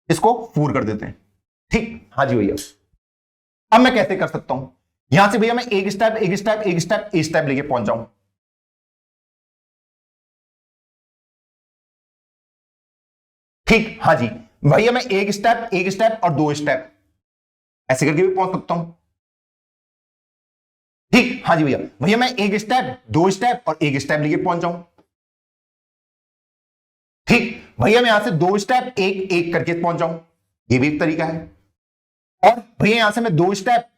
इसको 4 कर देते हैं, ठीक? हाँ जी भैया। अब मैं कैसे कर सकता हूं? यहां से भैया मैं एक स्टेप एक स्टेप एक स्टेप एक स्टेप लेके पहुंच जाऊं। ठीक, हाँ जी भैया, मैं एक स्टेप और 2 स्टेप ऐसे करके भी पहुंच सकता हूं। ठीक, हाँ जी भैया। भैया मैं एक स्टेप 2 स्टेप और 1 स्टेप लेके पहुंच जाऊं। ठीक भैया, मैं यहां से 2 स्टेप एक एक करके पहुंच जाऊं, ये भी एक तरीका है। और भैया यहां से मैं 2 स्टेप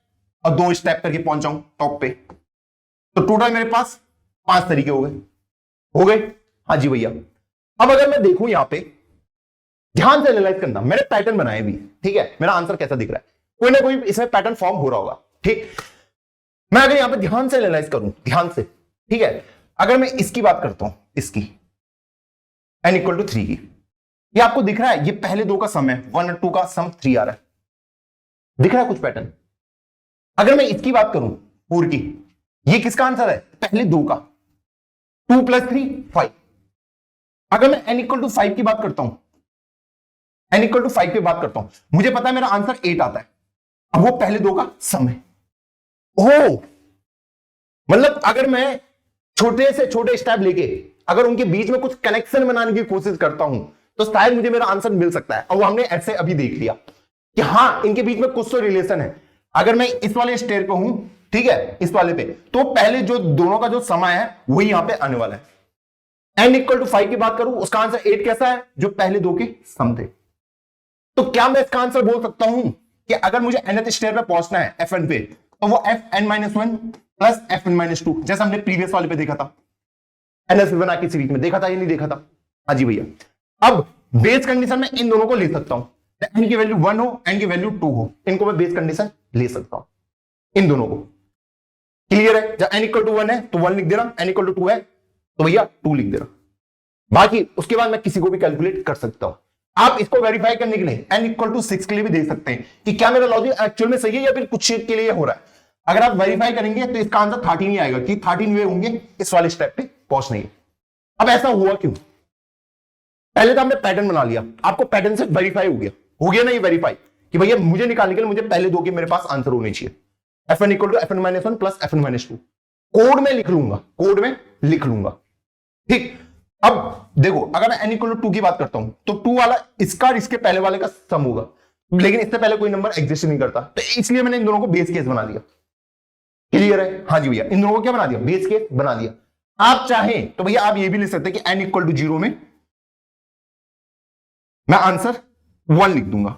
और 2 स्टेप करके पहुंच जाऊं टॉप पे। तो टोटल मेरे पास 5 तरीके हो गए। हो गए? हाँ जी भैया। अब अगर मैं देखूं यहां पे, ध्यान से एनालाइज करना, मैंने पैटर्न बनाए भी, ठीक है? मेरा आंसर कैसा दिख रहा है, कोई ना कोई इसमें पैटर्न फॉर्म हो रहा होगा। ठीक, मैं अगर यहां पे ध्यान से एनालाइज करूं, ध्यान से, ठीक है? अगर मैं इसकी बात करता हूं, इसकी n इक्वल टू 3 की, ये आपको दिख रहा है, ये पहले 2 का सम है, 1 और 2 का सम 3 आ रहा है, दिख रहा है कुछ पैटर्न? अगर मैं इसकी बात करूं पूरी की, ये किसका आंसर है? पहले 2 का, 2 + 3 5। अगर मैं n इक्वल टू 5 की बात करता हूं, n इक्वल टू 5 की बात करता हूं, मुझे पता है मेरा आंसर 8 आता है। अब वो पहले 2 का सम है। ओह, मतलब अगर मैं छोटे से छोटे स्टेप लेके अगर उनके बीच में कुछ कनेक्शन बनाने की कोशिश करता हूं, तो शायद मुझे मेरा आंसर मिल सकता है। और वो हमने ऐसे अभी देख लिया कि हां, इनके बीच में कुछ तो रिलेशन है। अगर मैं इस वाले स्टेयर पे हूं, ठीक है, इस वाले पे, तो पहले जो दोनों का जो समय है वही यहां पे आने वाला है। n इक्वल टू 5 की बात करूं, उसका आंसर 8 कैसा है? जो पहले 2 के सम थे। तो क्या मैं इसका आंसर बोल सकता हूं कि अगर मुझे nth स्टेयर पे पहुंचना है fn पे, तो वो fn-1 प्लस fn-2, जैसा हमने प्रीवियस वाले पे देखा था, एनएस बना की सीरीज में देखा था या नहीं देखा था? हाँ जी भैया। अब बेस कंडीशन में इन दोनों को ले सकता हूं, n की वैल्यू 1 हो, n की वैल्यू 2 हो, इनको मैं बेस कंडीशन ले सकता हूं, इन दोनों को। क्लियर है? जब n इक्वल टू 1 है तो 1 लिख दे रहा, n इक्वल टू 2 है तो भैया 2 लिख दे रहा। बाकी उसके बाद मैं किसी को भी कैलकुलेट कर सकता हूं। आप इसको वेरीफाई करने के लिए n इक्वल टू 6 के लिए भी देख सकते हैं कि क्या मेरा लॉजिक एक्चुअल में सही है या फिर कुछ के लिए हो रहा है। अगर आप वेरीफाई करेंगे तो इसका आंसर 13 ही आएगा, कि 13 वे होंगे इस वाले स्टेप पे पहुंचने के। अब ऐसा हुआ क्यों? पहले तो हमने पैटर्न बना लिया, आपको पैटर्न से वेरीफाई हो गया ना ये वेरीफाई, कि भैया मुझे निकालने के लिए मुझे पहले 2 के मेरे पास आंसर होने चाहिए, fn equal to fn-1 plus fn-2। Code में लिख लूंगा, कोड में लिख लूंगा। ठीक, अब देखो, अगर मैं n इक्वल टू 2 की बात करता हूं, तो 2 वाला इसका और इसके पहले वाले का सम होगा, लेकिन इससे पहले कोई नंबर एग्जिस्ट नहीं करता, तो इसलिए मैंने इन दोनों को बेस केस बना दिया। क्लियर है? हाँ जी भैया, इन दोनों को क्या बना दिया? बेस केस बना दिया। आप चाहें तो भैया आप ये भी लिख सकते हैं कि n इक्वल टू 0 में मैं आंसर 1 लिख दूंगा,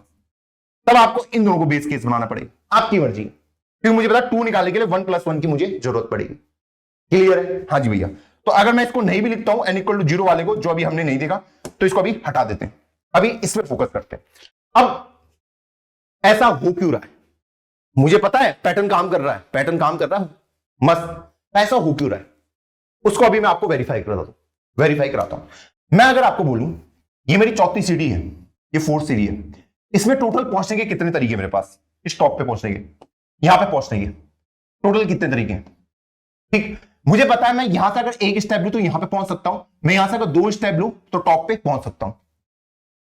तब आपको इन दोनों को बेस केस बनाना पड़ेगा, आपकी मर्जी, क्योंकि मुझे पता 2 निकालने के लिए 1 + 1 की मुझे जरूरत पड़ेगी। क्लियर है? हाँ जी भैया। तो अगर मैं इसको नहीं भी लिखता हूं n इक्वल टू 0 वाले को, जो अभी हमने नहीं देखा, तो इसको अभी हटा देते हैं, अभी इस पर फोकस करते हैं। अब ऐसा हो क्यों रहा है? मुझे पता है पैटर्न काम कर रहा है, पैटर्न काम कर रहा है मस्त, ऐसा हो क्यों रहा है उसको अभी मैं आपको वेरीफाई कराता हूं। मैं अगर आपको बोलूं ये मेरी चौथी सीढ़ी है, ये 4th सीढ़ी है, इसमें टोटल पहुंचने के कितने तरीके मेरे पास? इस टॉप पे पहुंचने के, यहां पे पहुंचने के टोटल कितने तरीके हैं? ठीक, मुझे पता है मैं यहां से अगर 1 स्टेप लूं तो यहां पे पहुंच सकता हूं, मैं यहां से अगर 2 स्टेप लूं तो टॉप पे पहुंच सकता हूं,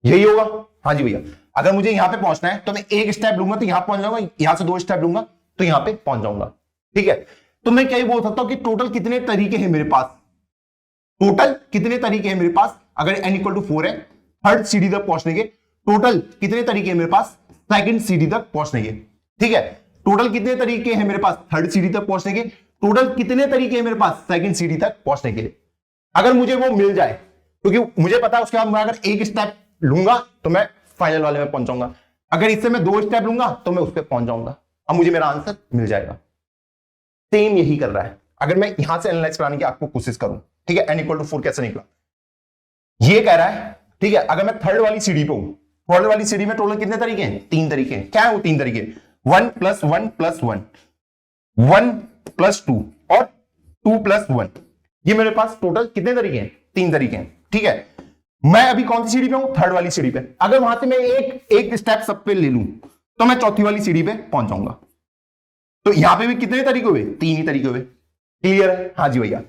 यही होगा? हाँ जी भैया। अगर मुझे यहां पे पहुंचना है तो मैं 1 स्टेप लूंगा तो यहां पहुंच जाऊंगा, यहां से 2 स्टेप लूंगा तो यहां पे पहुंच जाऊंगा। ठीक है, तो मैं क्या ही बोल सकता हूं कि टोटल कितने तरीके हैं मेरे पास, टोटल कितने तरीके हैं मेरे पास? अगर n इक्वल टू 4 है 3rd सीढ़ी तक पहुंचने के, टोटल कितने तरीके हैं मेरे पास 2nd सीढ़ी तक पहुंचने के? ठीक है, टोटल कितने तरीके हैं मेरे पास 3rd सीढ़ी तक पहुंचने के, टोटल कितने तरीके हैं मेरे पास 2nd सीढ़ी तक पहुंचने के लिए? अगर मुझे वो मिल जाए, क्योंकि मुझे पता है उसके बाद मैं अगर 1 स्टेप लूंगा तो मैं फाइनल वाले में पहुंच जाऊंगा, अगर इससे मैं 2 स्टेप लूंगा तो मैं उस पर पहुंच जाऊंगा, अब मुझे मेरा आंसर मिल जाएगा। सेम यही कर रहा है। अगर मैं यहां से एनालाइज कराने की आपको कोशिश करूं, ठीक है, n इक्वल टू 4 कैसे निकला, ये कह रहा है, ठीक है, अगर मैं 3rd वाली सीढ़ी पे हूं, 3rd वाली सीढ़ी में टोटल कितने तरीके हैं? 3 तरीके हैं। क्या है वो 3 तरीके? 1 + 1 + 1, 1 + 2 और 2 + 1, ये मेरे पास टोटल कितने तरीके हैं? 3 तरीके हैं। ठीक है, मैं अभी कौन सी सीढ़ी पे हूं? थर्ड वाली सीढ़ी पे। अगर वहां से मैं एक स्टेप सब पे ले लूं तो मैं चौथी वाली सीढ़ी पे पहुंच जाऊंगा। तो यहां पे भी कितने तरीके हुए? 3 ही तरीके हुए। क्लियर है? हाँ जी भैया।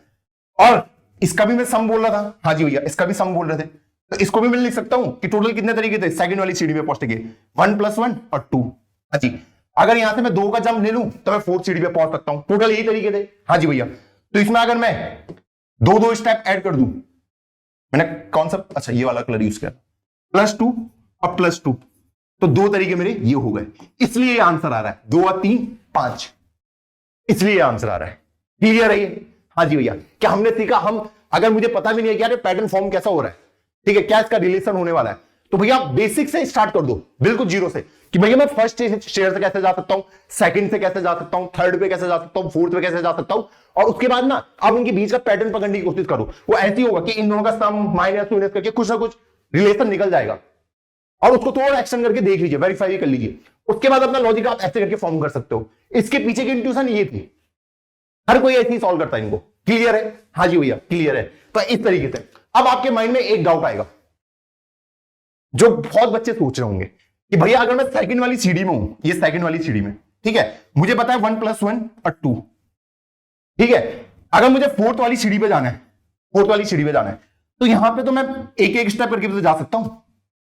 और इसका भी मैं सम बोल रहा था। हाँ जी भैया, इसका भी सम बोल रहे थे। तो इसको भी मैं लिख सकता हूं कि टोटल कितने तरीके थे सेकंड वाली सीढ़ी पे पहुंचने के? 1 + 1 और 2। हाँ जी। अगर यहां से मैं 2 का जंप ले लूं तो मैं फोर्थ सीढ़ी पे पहुंच सकता हूं। टोटल यही तरीके थे। हाँ जी भैया। तो इसमें अगर मैं दो स्टेप ऐड कर दूं, मैंने कौन सा, अच्छा ये वाला कलर यूज किया, +2 और +2, तो 2 तरीके मेरे ये हो गए। इसलिए आंसर आ रहा है 2 और 3 5, इसलिए आंसर आ रहा है। क्लियर है ये? हाँ जी भैया। क्या हमने सीखा? हम अगर मुझे पता भी नहीं है कि यार पैटर्न फॉर्म कैसा हो रहा है, ठीक है, क्या इसका रिलेशन होने वाला है, तो भैया बेसिक से स्टार्ट कर दो, बिल्कुल जीरो से, कि भैया मैं फर्स्ट शेयर से कैसे जा सकता हूं, सेकंड से कैसे जा सकता हूं, थर्ड पे कैसे जा सकता हूं, फोर्थ पे कैसे जा सकता हूं, और उसके बाद ना आप उनके बीच का पैटर्न पकड़ने की कोशिश करो। वो ऐसी होगा कि इन दोनों का सम माइनस टूनेस करके कुछ ना कुछ रिलेशन निकल जाएगा, और उसको थोड़ा एक्शन करके देख लीजिए, वेरीफाई कर लीजिए। उसके बाद अपना लॉजिक आप ऐसे करके फॉर्म कर सकते हो। इसके पीछे की इंट्यूशन ये थी, हर कोई ऐसे ही सॉल्व करता है इनको। क्लियर है? हाँ जी भैया, क्लियर है। तो इस तरीके से अब आपके माइंड में एक डाउट आएगा जो बहुत बच्चे सोच रहे होंगे कि भैया अगर मैं सेकंड वाली सीढ़ी में हूं, ये सेकंड वाली सीढ़ी में, ठीक है, मुझे पता है 1 + 1 और 2, ठीक है, अगर मुझे फोर्थ वाली सीढ़ी पे जाना है, फोर्थ वाली सीढ़ी पे जाना है, तो यहां पे तो मैं एक एक स्टेप करके भी तो जा सकता हूं।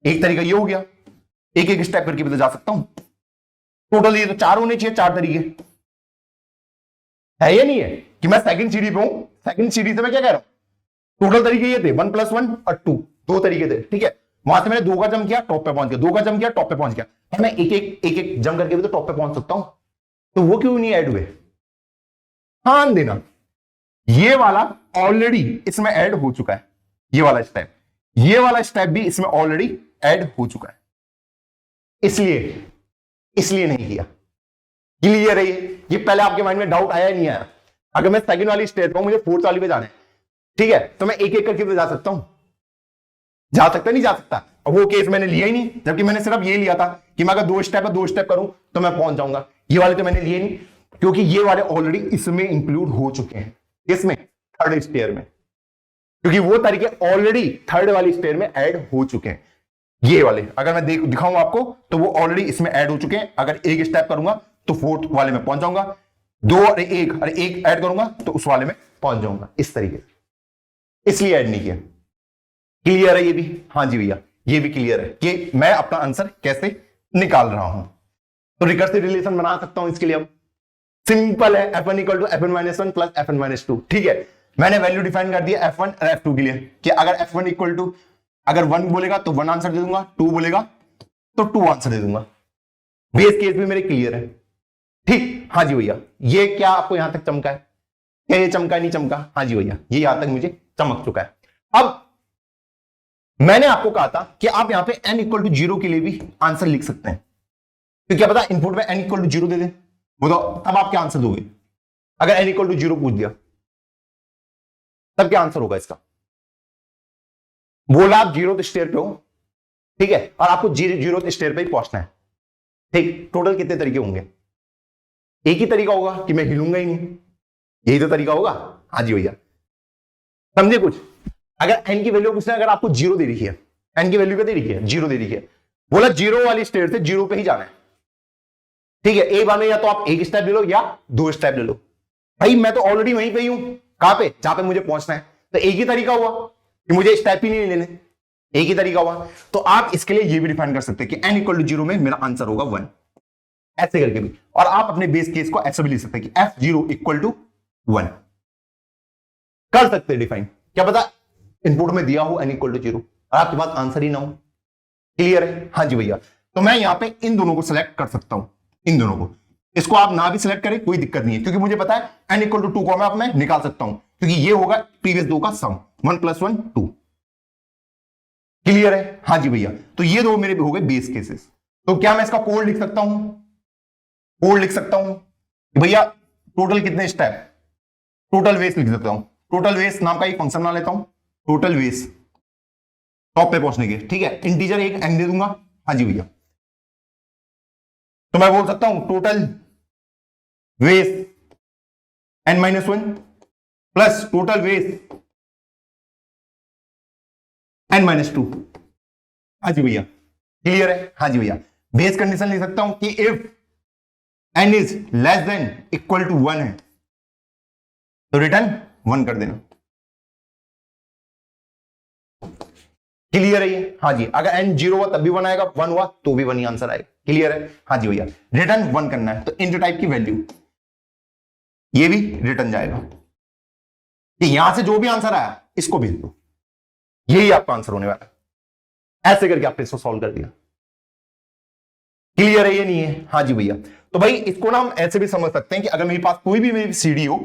एक तरीका ये हो गया, एक एक स्टेप करके भी तो जा सकता हूं। टोटल ये तो 4 होने चाहिए, 4 तरीके है या नहीं है? कि मैं सेकंड सीढ़ी पे हूं, सेकंड सीढ़ी से मैं क्या कह रहा हूं, टोटल तरीके ये थे 1 + 1 और 2, 2 तरीके थे, ठीक है। वहां से मैंने 2 का जंप किया, टॉप पे पहुंच गया, 2 का जंप किया, टॉप पे पहुंच गया। मैं एक जंप करके भी तो टॉप पे पहुंच सकता हूं, तो वो क्यों नहीं ऐड हुए? ध्यान देना, ये वाला ऑलरेडी इसमें ऐड हो चुका है, ये वाला स्टेप, ये वाला स्टेप भी इसमें ऑलरेडी ऐड हो चुका है, इसलिए नहीं किया। क्लियर है? ये पहले आपके माइंड में डाउट आया ही नहीं आया? अगर मैं सेकंड वाली स्टेप पर, मुझे फोर्थ वाली पे जाना है, ठीक है, तो मैं एक एक करके भी जा सकता हूं, जा सकता नहीं जा सकता? अब वो केस मैंने लिया ही नहीं, जबकि मैंने सिर्फ ये लिया था कि मैं अगर 2 स्टेप करूं तो मैं पहुंच जाऊंगा। ये वाले तो मैंने लिए नहीं, क्योंकि ये वाले ऑलरेडी इसमें इंक्लूड हो चुके हैं। इसमें थर्ड स्टेयर में, क्योंकि वो तरीके ऑलरेडी थर्ड वाली स्टेयर में ऐड हो चुके हैं। ये वाले अगर मैं दिखाऊं आपको तो वो ऑलरेडी इसमें ऐड हो चुके हैं। अगर एक स्टेप करूंगा तो फोर्थ वाले में पहुंच जाऊंगा, 2 और 1 ऐड करूंगा तो उस वाले में पहुंच जाऊंगा, इस तरीके से, इसलिए ऐड नहीं किया। क्लियर है ये भी? हाँ जी भैया, ये भी क्लियर है कि मैं अपना आंसर कैसे निकाल रहा हूं। तो रिकर्सिव रिलेशन बना सकता हूं इसके लिए। अब सिंपल है, F1 = F1 - 1 + F1 - 2, ठीक है। मैंने वैल्यू डिफाइन कर दिया F1 और F2 के लिए कि अगर F1 = अगर 1 बोलेगा तो 1 आंसर दे दूंगा, 2 बोलेगा तो 2 आंसर दे दूंगा। बेस केस भी मेरे क्लियर है, ठीक। हाँ जी भैया, ये क्या आपको यहां तक चमका है? क्या ये चमका नहीं चमका? हाँ जी भैया, ये यहां तक मुझे चमक चुका है। अब मैंने आपको कहा था कि आप यहां पे n = 0 के लिए भी आंसर लिख सकते हैं, तो क्या पता इनपुट में n = 0 दे दे, वो तो तब आप क्या आंसर दोगे? अगर n = 0 पूछ दिया तब क्या आंसर होगा इसका? बोला आप 0th स्टेयर पे हो, ठीक है, और आपको 0th स्टेयर पे ही पहुंचना है, ठीक। टोटल कितने तरीके होंगे? एक ही तरीका होगा कि मैं हिलूंगा ही नहीं, यही तो तरीका होगा। हाँ जी भैया, समझे कुछ? अगर n की वैल्यू पूछना, अगर आपको 0 दे रखी है, n की वैल्यू क्या दे रखी है? 0 दे रखी है, बोला 0 वाली स्टेयर से 0 पे ही जाना है, ठीक है। एक बार में या तो आप एक स्टेप ले लो या 2 स्टेप ले लो। भाई मैं तो ऑलरेडी वहीं पे ही हूं, कहां पे? जहां पे मुझे पहुंचना है, तो एक ही तरीका हुआ कि मुझे स्टेप ही नहीं लेने, एक ही तरीका हुआ। तो आप इसके लिए ये भी डिफाइन कर सकते हैं कि n = 0 में मेरा आंसर होगा 1, ऐसे करके भी। और आप अपने बेस केस को ऐसे भी लिख सकते हैं कि F0 = 1 कर सकते हैं डिफाइन। क्या पता इनपुट में दिया हो n = 0 और आपके पास आंसर ही ना हो। क्लियर है? हाँ जी भैया। तो मैं यहां पे इन दोनों को सिलेक्ट कर सकता हूं, इन दोनों को। इसको आप ना भी सिलेक्ट करें कोई दिक्कत नहीं है, क्योंकि मुझे पता है n = 2 को मैं निकाल सकता हूं, क्योंकि ये होगा प्रीवियस 2 का सम, 1 + 1 2। क्लियर है? हाँ जी भैया। तो ये 2 मेरे हो गए बेस केसेस। तो क्या मैं इसका कोड लिख सकता हूं? कोड लिख सकता हूं भैया टोटल कितने स्टेप, टोटल वेस लिख सकता हूं। टोटल वेस नाम का एक फंक्शन बना लेता हूं, टोटल वेस टॉप पे पहुंचने के, ठीक है। इंटीजर एक n दे दूंगा। हाँ जी भैया, तो मैं बोल सकता हूं टोटल वेस n - 1 प्लस टोटल वेस n-2। हाँ जी भैया, क्लियर है? हाँ जी भैया, बेस कंडीशन लिख सकता हूं कि if n is less than equal to 1 है तो रिटर्न 1 कर देना। क्लियर है ये? हाँ जी, अगर n 0 हुआ तब भी 1 आएगा, 1 हुआ तो भी 1 ही आंसर आएगा। क्लियर है? हाँ जी भैया, रिटर्न 1 करना है तो इंट टाइप की वैल्यू ये भी रिटर्न जाएगा कि यहां से जो भी आंसर आया इसको भेज दो, यही आपका आंसर होने वाला है। ऐसे करके आपने इसको सॉल्व कर दिया। क्लियर है ये? नहीं है? हाँ जी भैया, तो भाई इसको ना हम ऐसे भी समझ सकते हैं कि अगर मेरे पास कोई भी मेरी सीडी हो,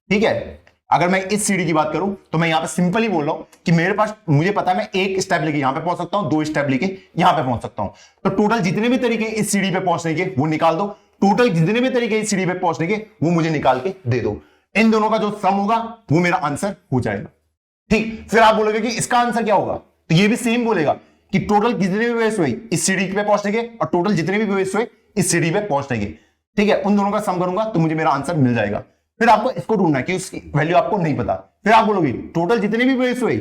ठीक है, अगर मैं इस सीडी की बात करूं तो मैं यहां पे सिंपल ही बोल रहा हूं कि मेरे पास, मुझे पता है मैं एक स्टेप लेके यहां पे पहुंच सकता हूं, 2 स्टेप लेके यहां पे पहुंच सकता हूं, तो टोटल जितने भी तरीके इस सीडी पे पहुंचने के वो निकाल दो, टोटल जितने भी तरीके इस सीडी पे पहुंचने के वो मुझे निकाल के दे दो। इन दोनों का जो सम होगा वो मेरा आंसर हो जाएगा। ठीक, फिर आप बोलोगे कि इसका आंसर क्या होगा, तो ये भी सेम बोलेगा कि टोटल जितने भी वेस हुए इस सीडी पे पहुंचने के और टोटल जितने भी वेस हुए इस सीडी पे पहुंचने के, ठीक है, उन दोनों का सम करूंगा तो मुझे मेरा आंसर मिल जाएगा। फिर आपको इसको ढूंढना है कि उसकी वैल्यू आपको नहीं पता, फिर आप बोलोगे टोटल जितने भी वेस हुए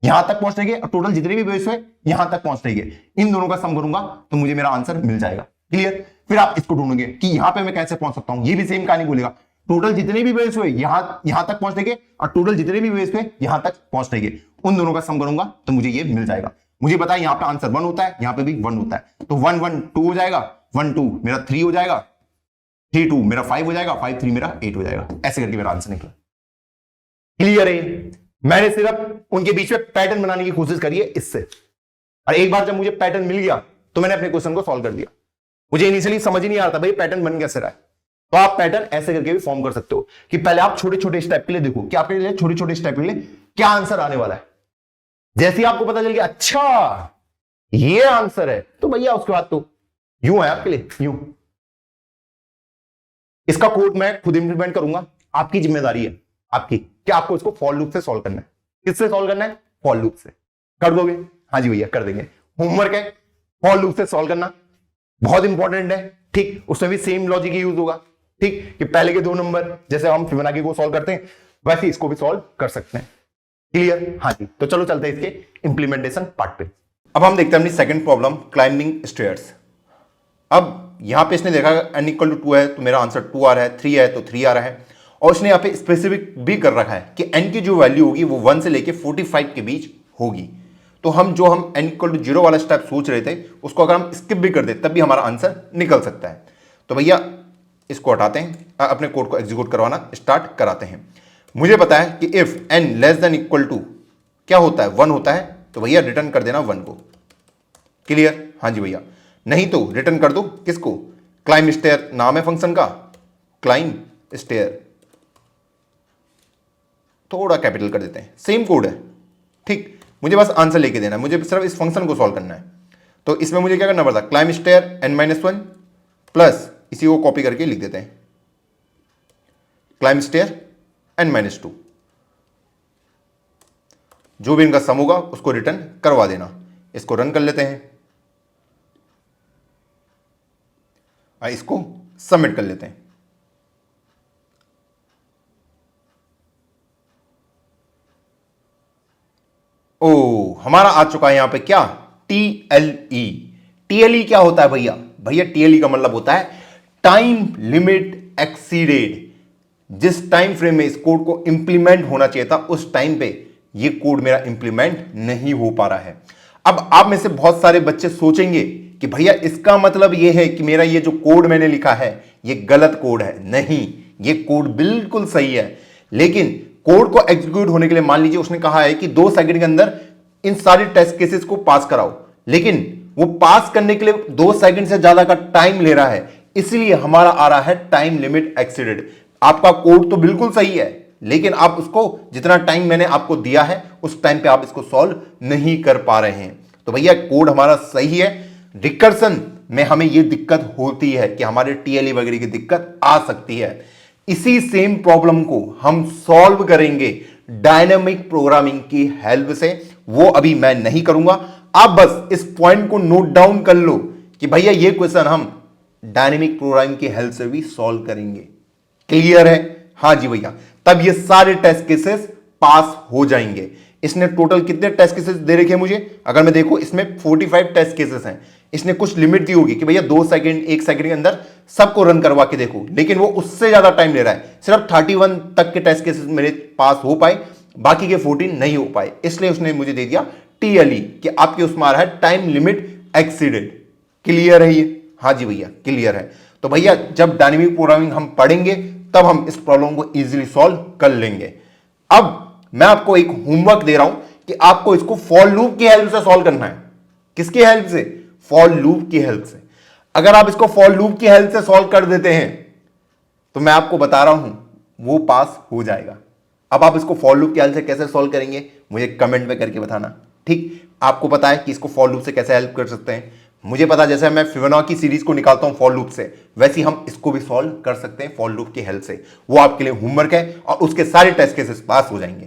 यहां तक पहुंचने के और टोटल जितने भी वेस हुए यहां तक पहुंचने के, इन दोनों का सम करूंगा तो मुझे मेरा आंसर मिल जाएगा। क्लियर? फिर आप इसको ढूंढोगे कि यहां पे मैं कैसे पहुंच सकता हूं, ये भी सेम कहानी बोलेगा, टोटल जितने भी वेस हुए यहां तक पहुंचने के और टोटल जितने भी वेस हुए यहां तक पहुंचने के, उन दोनों का सम करूंगा तो मुझे ये मिल जाएगा। मुझे पता है यहां पे आंसर 1 होता है, यहां पे भी 1 होता है, तो 1 1 2 हो जाएगा, 1 2 मेरा 3 हो जाएगा, 3 2 मेरा 5 हो जाएगा, 5 3 मेरा 8 हो जाएगा। ऐसे करके मेरा आंसर निकला। क्लियर है? मैंने सिर्फ उनके बीच में पैटर्न बनाने की कोशिश करी है इससे, और एक बार जब मुझे पैटर्न मिल गया तो मैंने अपने क्वेश्चन को सॉल्व कर दिया। मुझे इनिशियली समझ ही नहीं आ रहा था भाई पैटर्न बन कैसे रहा है, तो आप पैटर्न ऐसे करके भी फॉर्म कर सकते हो कि पहले आप छोटे छोटे स्टेप के लिए देखो कि आपके लिए छोटे छोटे स्टेप के लिए क्या आंसर आने वाला है। जैसे ही आपको पता चल गया अच्छा ये आंसर है, तो भैया उसके बाद तो यूं है आपके लिए, यूं। इसका कोड मैं खुद इंप्लीमेंट करूंगा, आपकी जिम्मेदारी है आपकी कि आपको इसको फॉर लूप से सॉल्व करना है। किससे सॉल्व करना है? फॉर लूप से। कर दोगे? हाँ जी भैया कर देंगे। होमवर्क है फॉर लूप से सॉल्व करना, बहुत इंपॉर्टेंट है। ठीक, उसमें भी सेम लॉजिक यूज होगा, ठीक, कि पहले के 2 नंबर जैसे हम फिबोनाची को सॉल्व करते हैं वैसे इसको भी सॉल्व कर सकते हैं। क्लियर? हाँ जी, तो चलो चलते हैं इसके इंप्लीमेंटेशन पार्ट पे। अब हम देखते हैं अपनी सेकंड प्रॉब्लम, क्लाइंबिंग स्टेयर्स। अब यहां पे इसने देखा n इक्वल टू 2 है तो मेरा आंसर 2 आ रहा है, 3 है तो 3 आ रहा है, और इसने यहां पे स्पेसिफिक भी कर रखा है कि n की जो वैल्यू होगी वो 1 से लेके 45 के बीच होगी। तो हम n इक्वल टू 0 वाला स्टेप सोच रहे थे उसको अगर हम स्किप भी कर दे तब भी हमारा आंसर निकल सकता है। तो भैया इसको हटाते हैं, अपने कोड को एग्जीक्यूट करवाना स्टार्ट कराते हैं। मुझे पता है कि if n less than equal to क्या होता है, 1 होता है, तो भैया रिटर्न कर देना 1 को। क्लियर? हाँ जी भैया, नहीं तो रिटर्न कर दो किसको? क्लाइंब स्टेयर नाम है फंक्शन का, क्लाइंब स्टेयर थोड़ा कैपिटल कर देते हैं, सेम कोड है। ठीक, मुझे बस आंसर लेके देना है, मुझे सिर्फ इस फंक्शन को सॉल्व करना है। तो इसमें मुझे क्या करना पड़ता? क्लाइंब स्टेयर n-1 प्लस इसी को कॉपी करके लिख देते हैं क्लाइंब स्टेयर n-2, जो भी इनका सम होगा उसको रिटर्न करवा देना। इसको रन कर लेते हैं, इसको सबमिट कर लेते हैं। ओ हमारा आ चुका है यहां पे क्या? TLE। TLE क्या होता है भैया? भैया TLE का मतलब होता है टाइम लिमिट एक्सीडेड। जिस टाइम फ्रेम में इस कोड को इंप्लीमेंट होना चाहिए था उस टाइम पे ये कोड मेरा इंप्लीमेंट नहीं हो पा रहा है। अब आप में से बहुत सारे बच्चे सोचेंगे कि भैया इसका मतलब ये है कि मेरा ये जो कोड मैंने लिखा है ये गलत कोड है। नहीं, ये कोड बिल्कुल सही है, लेकिन कोड को एग्जीक्यूट होने के लिए मान लीजिए उसने कहा है कि 2 सेकंड के अंदर इन सारी टेस्ट केसेस को पास कराओ, लेकिन वो पास करने के लिए 2 सेकंड से ज्यादा का टाइम ले रहा है, इसलिए हमारा आ रहा है टाइम लिमिट एक्सीडेड। आपका कोड तो बिल्कुल सही है, लेकिन आप उसको जितना टाइम मैंने आपको दिया है उस टाइम पे आप इसको सॉल्व नहीं कर पा रहे हैं। तो भैया कोड हमारा सही है, रिकर्सन में हमें यह दिक्कत होती है कि हमारे TLE वगैरह की दिक्कत आ सकती है। इसी सेम प्रॉब्लम को हम सॉल्व करेंगे डायनामिक प्रोग्रामिंग की हेल्प से। वो अभी मैं नहीं करूंगा, आप बस इस पॉइंट को नोट डाउन कर लो कि भैया ये क्वेश्चन हम डायनामिक प्रोग्रामिंग की हेल्प से भी सॉल्व करेंगे। क्लियर है? हाँ जी भैया, तब ये सारे टेस्ट केसेस पास हो जाएंगे। इसने टोटल कितने टेस्ट केसेस दे रखे हैं मुझे, अगर मैं देखो इसमें 45 टेस्ट केसेस हैं। इसने कुछ लिमिट दी होगी कि भैया 2 सेकंड 1 सेकंड के अंदर सबको रन करवा के देखो, लेकिन वो उससे ज्यादा टाइम ले रहा है। सिर्फ 31 तक के टेस्ट केसेस मेरे पास हो पाए, बाकी के 14 नहीं हो पाए, इसलिए उसने मुझे दे दिया TLE कि आपके उसमें आ रहा है टाइम लिमिट एक्सीडेड। क्लियर है ये? हाँ जी भैया क्लियर है। तो भैया जब डायनेमिक प्रोग्रामिंग हम पढ़ेंगे तब हम इस प्रॉब्लम को इजीली सॉल्व कर लेंगे। अब मैं आपको एक होमवर्क दे रहा हूं कि आपको इसको फॉर लूप की हेल्प से सॉल्व करना है। किसकी हेल्प से? फॉर लूप की हेल्प से। अगर आप इसको फॉर लूप की हेल्प से सॉल्व कर देते हैं तो मैं आपको बता रहा हूं वो पास हो जाएगा। अब आप इसको फॉर लूप की हेल्प से कैसे सॉल्व करेंगे मुझे कमेंट में करके बताना। ठीक, आपको पता है कि इसको फॉर लूप से कैसे हेल्प कर सकते हैं, मुझे पता, जैसे मैं फिबोनाची सीरीज को निकालता हूं फॉर लूप से, वैसे ही हम इसको भी सॉल्व कर सकते हैं फॉर लूप की हेल्प से। वो आपके लिए होमवर्क है और उसके सारे टेस्ट केसेस पास हो जाएंगे।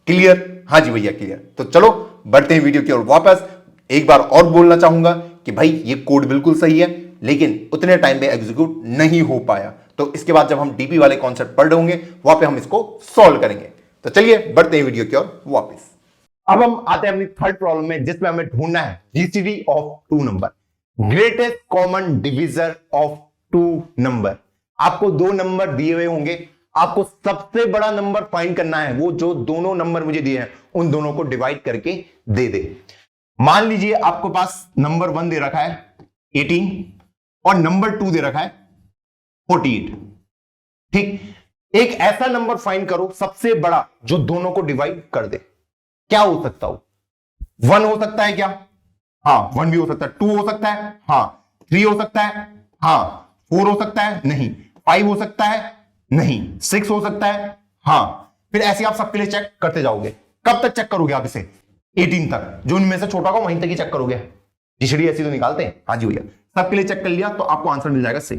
क्लियर? हाँ जी भैया क्लियर। तो चलो बढ़ते हैं वीडियो की ओर वापस। एक बार और बोलना चाहूंगा कि भाई ये कोड बिल्कुल सही है, लेकिन उतने टाइम में एग्जीक्यूट नहीं हो पाया, तो इसके बाद जब हम डीपी वाले कॉन्सेप्ट पढ़ रहे होंगे वहां पे हम इसको सॉल्व करेंगे। तो चलिए बढ़ते हैं वीडियो की ओर वापस। अब हम आते हैं अपनी थर्ड प्रॉब्लम में, जिसमें हमें ढूंढना है GCD of two number, greatest common divisor of two number. आपको दो नंबर दिए हुए होंगे, आपको सबसे बड़ा नंबर फाइंड करना है, वो जो दोनों नंबर मुझे दिए हैं उन दोनों को डिवाइड करके दे दे। मान लीजिए आपको पास नंबर 1 दे रखा है 18 और नंबर 2 दे रखा है 48। ठीक, एक ऐसा नंबर फाइंड करो सबसे बड़ा जो दोनों को डिवाइड कर दे। क्या हो सकता हो? 1 हो सकता है क्या? हाँ 1 भी हो सकता है। 2 हो सकता है? हाँ। 3 हो सकता है? हाँ। 4 हो सकता है? नहीं। 5 हो सकता है? नहीं। 6 हो सकता है? हाँ। फिर ऐसे आप सबके लिए चेक करते जाओगे। कब तक चेक करोगे आप इसे? 18 तक। जो इनमें से छोटा होगा वहीं तक ही चेक करोगे। जीसीडी ऐसी तो निकालते हैं। हाँ जी भैया, सबके लिए चेक कर लिया तो आपको आंसर मिल जाएगा 6,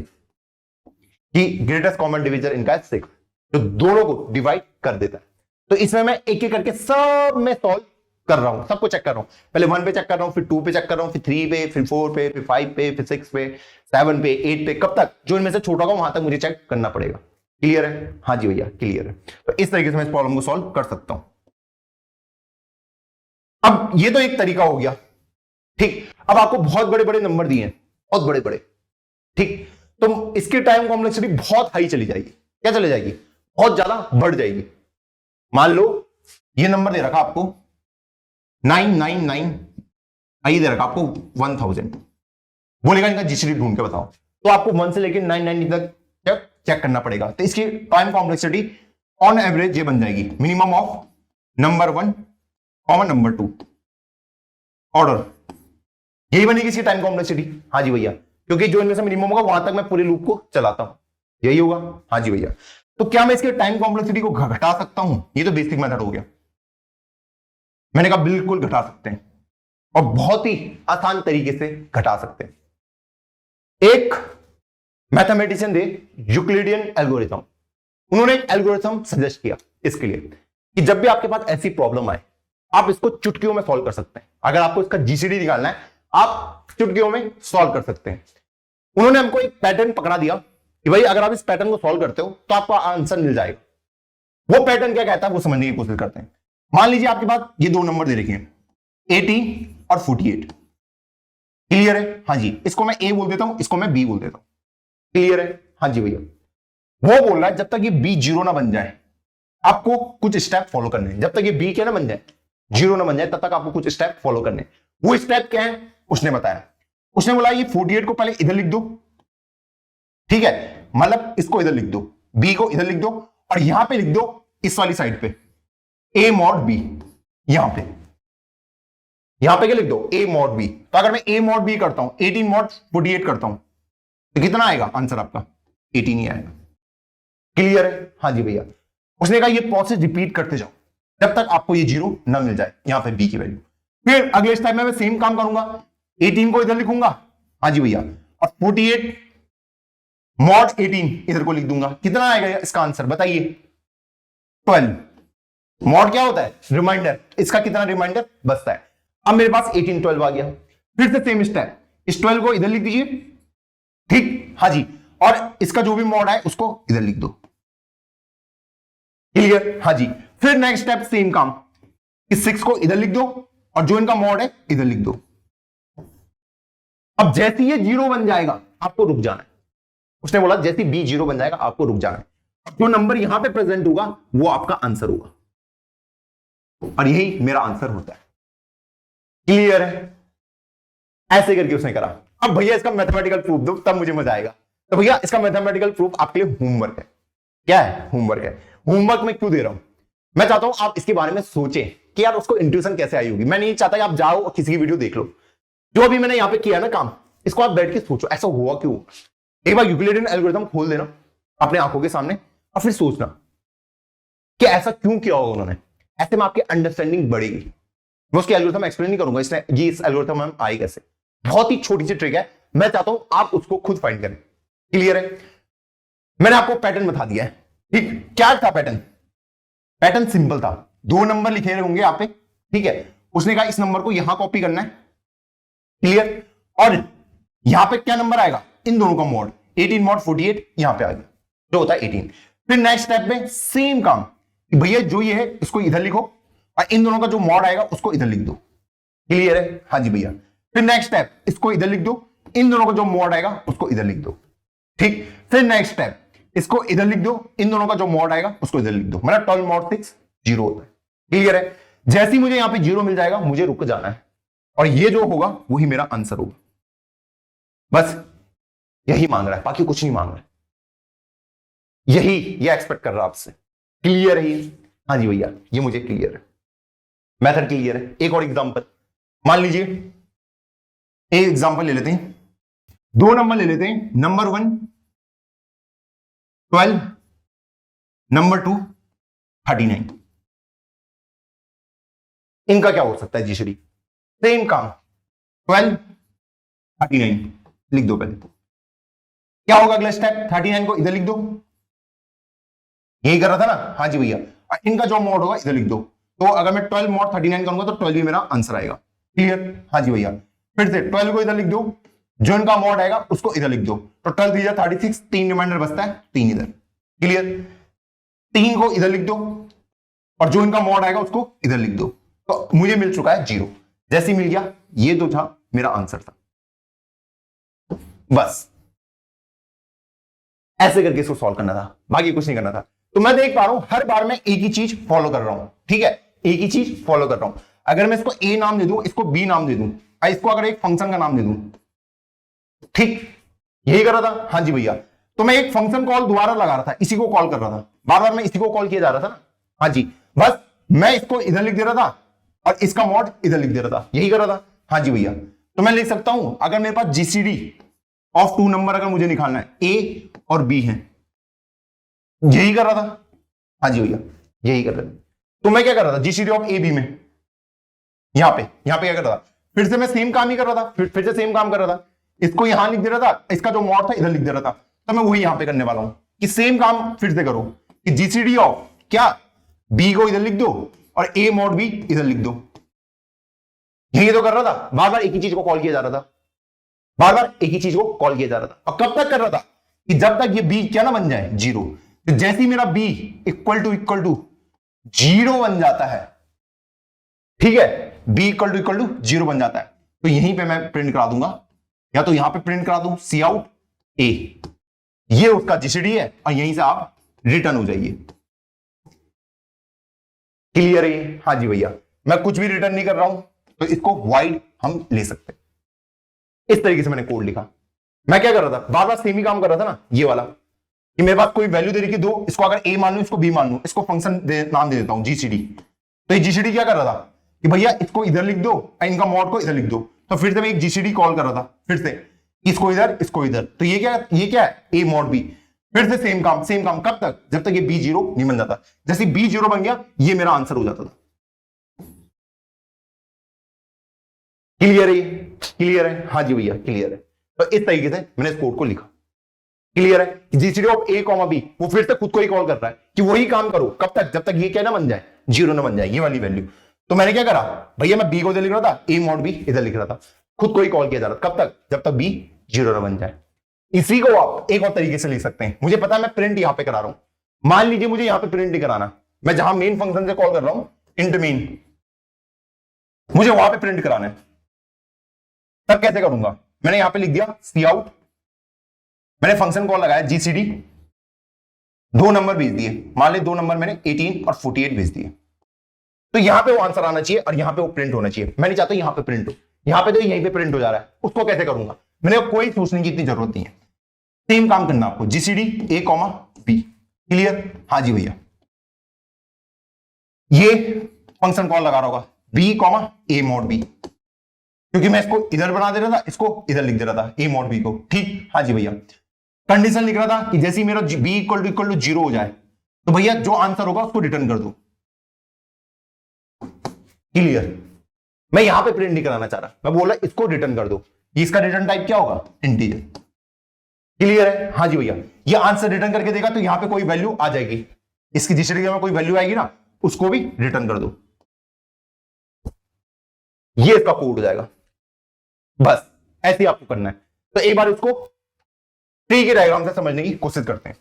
कि ग्रेटेस्ट कॉमन डिविजर इनका है 6, जो दोनों को डिवाइड कर देता है। तो इसमें मैं एक एक करके सब में सॉल्व कर रहा हूं, सबको चेक कर रहा हूं। पहले 1 पे चेक कर रहा हूं, फिर 2 पे चेक कर रहा हूं, फिर 3 पे, फिर 4 पे, फिर 5 पे, फिर 6 पे, 7 पे, 8 पे, कब तक? जो इनमें से छोटा होगा वहां तक मुझे चेक करना पड़ेगा। क्लियर है? हाँ जी भैया क्लियर है। तो इस तरीके से मैं इस प्रॉब्लम को सॉल्व कर सकता हूं। अब ये तो एक तरीका हो गया। ठीक, अब आपको बहुत बड़े बड़े नंबर दिए हैं, बहुत बड़े बड़े। ठीक, तो इसकी टाइम कॉम्प्लेक्सिटी बहुत हाई चली जाएगी। क्या चली जाएगी? बहुत ज्यादा बढ़ जाएगी। मान लो ये नंबर दे रखा आपको 999, ये दे रखा आपको 1000। बोलेगा इनका जीसीडी ढूंढ के बताओ, तो आपको 1 से लेकर 990 तक चेक करना पड़ेगा। तो इसकी टाइम कॉम्प्लेक्सिटी ऑन एवरेज ये बन जाएगी minimum of number 1 common number 2 order, यही बनेगी इसकी टाइम कॉम्प्लेक्सिटी। हाँ जी भैया, क्योंकि जो इनमें से मिनिमम होगा वहां तक मैं पूरे लूप को चलाता हूं, यही होगा। हाँ जी भैया, तो क्या मैं इसके टाइम कॉम्प्लेक्सिटी को घटा सकता हूं? ये तो बेसिक मेथड हो गया। मैंने कहा बिल्कुल घटा सकते हैं, और बहुत ही आसान तरीके से घटा सकते हैं। एक मैथमेटिशियन थे यूक्लिडियन एल्गोरिथम, उन्होंने एक एल्गोरिथम सजेस्ट किया इसके लिए कि जब भी आपके पास ऐसी प्रॉब्लम आए आप इसको चुटकियों में सॉल्व कर सकते हैं। अगर आपको इसका जीसीडी निकालना है आप चुटकियों में सॉल्व कर सकते हैं। उन्होंने हमको एक पैटर्न पकड़ा दिया कि भाई अगर आप इस पैटर्न को सॉल्व करते हो तो आपको आंसर मिल जाएगा। वो पैटर्न क्या कहता है वो समझने की कोशिश करते हैं। मान लीजिए आपके पास ये दो नंबर दे रखे हैं 18 और 48। क्लियर है? हाँ जी, इसको मैं ए बोल देता हूं, इसको मैं बी बोल देता हूं। क्लियर है? हाँ जी भैया। वो बोल रहा है जब तक ये बी 0 ना बन जाए आपको कुछ स्टेप फॉलो करने हैं। जब तक ये बी क्या ना बन जाए, 0 ना बन जाए, तब तक आपको कुछ स्टेप फॉलो करने हैं। वो स्टेप क्या है उसने बताया। उसने बोला ये 48 को पहले इधर लिख दो, ठीक है, मतलब इसको इधर लिख दो, बी को इधर लिख दो, और यहां पे लिख दो इस वाली साइड पे ए मॉड बी। यहां पे क्या लिख दो? A mod B. तो अगर मैं ए मॉड बी करता हूं, 18 मॉड 48 करता हूं, तो कितना आएगा आंसर आपका? 18 ही आएगा। क्लियर है? हाँ जी भैया। उसने कहा ये प्रोसेस रिपीट करते जाओ जब तक आपको ये 0 ना मिल जाए, यहां पे बी की वैल्यू। फिर अगले स्टेप में मैं सेम काम करूंगा, 18 को इधर लिखूंगा, हाँ जी भैया, और 48 मॉड 18 इधर को लिख दूंगा। कितना आएगा इसका आंसर बताइए? 12। मॉड क्या होता है? रिमाइंडर। इसका कितना रिमाइंडर बचता है? अब मेरे पास 18 12 आ गया। फिर से सेम स्टेप, इस 12 को इधर लिख दीजिए, ठीक, हाँ जी, और इसका जो भी मॉड है उसको इधर लिख दो। क्लियर? हाँ जी। फिर नेक्स्ट स्टेप सेम काम, कि 6 को इधर लिख दो और जो इनका मॉड है इधर लिख दो। अब जैसे ये 0 बन जाएगा आपको रुक जाना है। उसने बोला जैसे b 0 बन जाएगा आपको रुक जाना है। जो नंबर यहां पे प्रेजेंट होगा वो आपका आंसर होगा, और यही मेरा आंसर होता है। क्लियर है? ऐसे करके उसने करा। अब भैया इसका मैथमेटिकल प्रूफ दो, तब मुझे मजा आएगा। तो भैया इसका मैथमेटिकल प्रूफ आपके लिए होमवर्क है। क्या है? होमवर्क है। होमवर्क में क्यों दे रहा हूं? मैं चाहता हूं आप इसके बारे में सोचें कि यार उसको इंट्यूशन कैसे आई होगी। मैं नहीं चाहता कि आप जाओ और किसी की वीडियो देख लो। जो अभी मैंने यहां पे किया ना काम, इसको आप बैठ के सोचो ऐसा हुआ क्यों। एक बार यूक्लिडियन एल्गोरिथम खोल देना अपने आंखों के सामने और फिर सोचना कि ऐसा क्यों किया होगा उन्होंने। ऐसे में आपकी अंडरस्टैंडिंग बढ़ेगी। मैं उसकी एल्गोरिथम एक्सप्लेन नहीं करूंगा, इसने ये इस एल्गोरिथम में आई कैसे। बहुत ही छोटी सी ट्रिक है, मैं चाहता हूं आप उसको खुद फाइंड करें। क्लियर है? मैंने आपको पैटर्न बता दिया है। ठीक, क्या था पैटर्न? पैटर्न सिंपल था, 2 नंबर लिखे होंगे यहां पे। ठीक है, उसने कहा इस नंबर को यहां कॉपी करना है। क्लियर? और यहां पे क्या नंबर आएगा? इन दोनों का मॉड 18 मॉड 48 यहां पे आ गया, जो होता है 18। फिर नेक्स्ट स्टेप में सेम काम कि भैया जो ये है इसको इधर लिखो और इन दोनों का जो मॉड आएगा उसको इधर लिख दो। क्लियर है? हाँ जी भैया। फिर नेक्स्ट स्टेप इसको इधर लिख दो, इन दोनों का जो मॉड आएगा उसको इधर लिख दो। ठीक, फिर नेक्स्ट स्टेप इसको इधर लिख दो, इन दोनों का जो मॉड आएगा उसको इधर लिख दो। मतलब 12 मॉड 6 0 होता है। क्लियर है? जैसे ही मुझे यहां पे 0 मिल जाएगा मुझे रुक जाना है, और ये जो होगा वही मेरा आंसर होगा। बस यही मांग रहा है, बाकी कुछ नहीं मांग रहा है। यही ये एक्सपेक्ट कर रहा है आपसे। क्लियर है ये? हाँ जी भैया, ये मुझे क्लियर है, मेथड क्लियर है। एक और एग्जांपल मान लीजिए, एक एग्जांपल ले लेते हैं, 2 नंबर ले लेते हैं। Number 1 12, number 2 39। इनका क्या हो सकता है जीसीडी? सेम काम, 12 39 लिख दो। पहले क्या होगा अगला स्टेप? 39 को इधर लिख दो, यही कर रहा था ना। हाँ जी भैया, इनका जो मॉड होगा इधर लिख दो। तो अगर मैं 12 मॉड 39 करूंगा तो 12 ही मेरा आंसर आएगा। क्लियर? हाँ जी भैया। फिर से 12 को इधर लिख दो, जो इनका मॉड आएगा उसको इधर लिख दो। तो 12 3 36, 3 रिमाइंडर बचता है, 3 इधर। क्लियर? 3 को इधर लिख दो और जो इनका मॉड आएगा उसको इधर लिख दो। तो मुझे मिल चुका है 0। जैसे ही मिल गया, ये जो था मेरा आंसर था। बस ऐसे करके इसको सॉल्व करना था, बाकी कुछ नहीं करना था। तो मैं देख पा रहा हूं हर बार मैं एक ही चीज फॉलो कर रहा हूं। ठीक है, एक ही चीज फॉलो कर रहा हूं। अगर मैं इसको ए नाम दे दूं, इसको बी नाम दे दूं, इसको अगर एक फंक्शन का नाम दे दूं, ठीक, यही कर रहा था। हाँ जी भैया। तो मैं एक फंक्शन कॉल दोबारा लगा रहा था, इसी को कॉल कर रहा था, बार बार मैं इसी को कॉल किया जा रहा था ना। हाँ जी, बस मैं इसको इधर लिख दे रहा था और इसका मॉड इधर लिख दे रहा था, यही कर रहा था। हाँ जी भैया। तो मैं लिख सकता हूं, अगर मेरे पास जीसीडी ऑफ 2 नंबर अगर मुझे निकालना है, ए और बी है, यही कर रहा था। हाँ जी भैया, यही कर रहा था। तो मैं क्या कर रहा था? जीसीडी ऑफ ए बी में यहां पे क्या कर रहा था? फिर से मैं सेम काम ही कर रहा था, फिर से सेम काम कर रहा था। इसको यहां लिख दे रहा था, इसका जो मॉड था इधर लिख दे रहा था। तो मैं वही यहां पे करने वाला हूं कि सेम काम फिर से करो कि जीसीडी ऑफ क्या, बी को इधर लिख दो और ए मॉड बी इधर लिख दो। यही तो कर रहा था, बार बार एक ही चीज को कॉल किया जा रहा था, बार बार एक ही चीज को कॉल किया जा रहा था। और कब तक कर रहा था? कि जब तक ये बी क्या ना बन जाए 0। तो जैसे ही मेरा बी इक्वल टू 0 बन जाता है, ठीक है, बी इक्वल टू 0 बन जाता है, तो यहीं पे मैं प्रिंट करा दूंगा, या तो यहां पे प्रिंट करा दूं सी आउट ए, ये उसका जीसीडी है, और यहीं से आप रिटर्न हो जाइए। क्लियर है? हाँ जी भैया। मैं कुछ भी रिटर्न नहीं कर रहा हूं, तो इसको वाइड हम ले सकते हैं। इस तरीके से मैंने कोड लिखा। मैं क्या कर रहा था? बार बार सेम ही काम कर रहा था ना, ये वाला, कि मेरे पास कोई वैल्यू दे रही थी 2, इसको अगर ए मान लूं, इसको बी मान लूं, इसको फंक्शन नाम दे देता हूं जीसीडी। तो ये जीसीडी क्या कर रहा था कि भैया इसको इधर लिख दो और इनका मॉड को इधर लिख दो। तो फिर से मैं एक जीसीडी कॉल कर रहा था, फिर से इसको इधर, इसको इधर। तो ये क्या है? A mod B. फिर से सेम काम, कब तक? जब तक ये बी 0 नहीं बन जाता। जैसे बी 0 बन गया, ये मेरा आंसर हो जाता था। क्लियर है? क्लियर है? हाँ जी भैया, क्लियर है। तो इस तरीके से मैंने इस कोड को लिखा। क्लियर है? GCD of a comma b, वो फिर से खुद को ही कॉल कर रहा है कि वही काम करो, कब तक? जब तक ये क्या ना बन जाए, 0 ना बन जाए, ये वाली वैल्यू। तो मैंने क्या करा भैया, मैं बी को इधर लिख रहा था, ए मॉड बी इधर लिख रहा था, खुद को ही कॉल किया जा रहा था। कब तक? जब तक बी 0 ना बन जाए। इसी को आप एक और तरीके से लिख सकते हैं। मुझे पता है मैं प्रिंट यहां पे करा रहा हूं, मान लीजिए मुझे यहां पे प्रिंट नहीं कराना, मैं जहां मेन फंक्शन से कॉल कर रहा हूं, इंट मेन, मुझे वहां पे प्रिंट कराना है, तब कैसे करूंगा? मैंने यहां पे लिख दिया सी आउट, मैंने फंक्शन कॉल लगाया जीसीडी, 2 नंबर भेज दिए, मान ली 2 नंबर मैंने 18 और 48 भेज दिए, तो यहां पे वो आंसर आना चाहिए और यहां पे वो प्रिंट होना चाहिए। मैं नहीं चाहता यहां पे प्रिंट हो, यहां पे तो यहीं पे प्रिंट हो जा रहा है, उसको कैसे करूंगा? मैंने कोई सोचने की इतनी जरूरत नहीं है, सेम काम करना आपको, जीसीडी ए कॉमा बी, क्लियर? हाँ जी भैया, ये फंक्शन कॉल लगा रहा होगा B comma A mod B, क्योंकि मैं इसको इधर बना दे रहा था, इसको इधर लिख दे रहा था ए मॉड बी को, ठीक? हाँ जी भैया, कंडीशन लिख रहा था कि जैसे ही मेरा बी इक्वल टू 0 हो जाए तो भैया जो आंसर होगा उसको रिटर्न कर दो, क्लियर? मैं यहां पे प्रिंट नहीं कराना चाह रहा, मैं बोला इसको रिटर्न कर दो, इसका रिटर्न टाइप क्या होगा? इंटीजर, क्लियर है? हाँ जी भैया, ये आंसर रिटर्न करके देगा तो यहां पे कोई वैल्यू आ जाएगी, इसकी जिस में कोई वैल्यू आएगी ना उसको भी रिटर्न कर दो, ये इसका कोड हो जाएगा। बस ऐसे ही आपको करना है। तो एक बार इसको ट्री के डायग्राम से समझने की कोशिश करते हैं।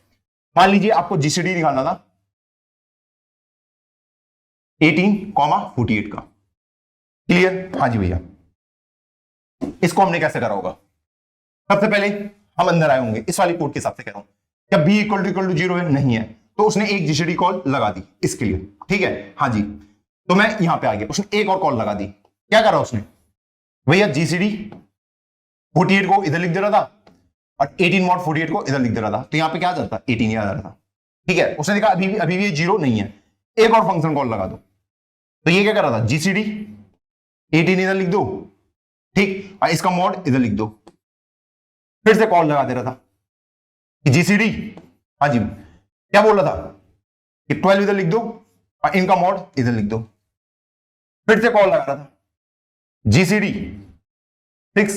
मान लीजिए आपको जीसीडी निकालना था 18,48 का, क्लियर? हाँ जी भैया, इसको हमने कैसे करा होगा? सबसे पहले हम अंदर आए होंगे, इस वाली कोड के हिसाब से कह रहा हूं, क्या बी इक्वल टू 0 है? नहीं है, तो उसने एक जीसीडी कॉल लगा दी इसके लिए, ठीक है? हाँ जी, तो मैं यहां पे आ गया, उसने एक और कॉल लगा दी, क्या करा उसने भैया? जीसीडी 48 को इधर लिख दे रहा था और 18 मॉड 48 को इधर लिख दे रहा था, तो यहां पे क्या आ जाता? 18 आ रहा था, ठीक है? उसने देखा अभी भी ये 0 नहीं है, एक और फंक्शन कॉल लगा दो, तो ये क्या कर रहा था? जीसीडी 18 इधर लिख दो, ठीक, और इसका मॉड इधर लिख दो, फिर से कॉल लगा दे रहा था कि जीसीडी, हाँ जी, क्या बोल रहा था कि 12 इधर लिख दो और इनका मॉड इधर लिख दो, फिर से कॉल लगा रहा था जीसीडी 6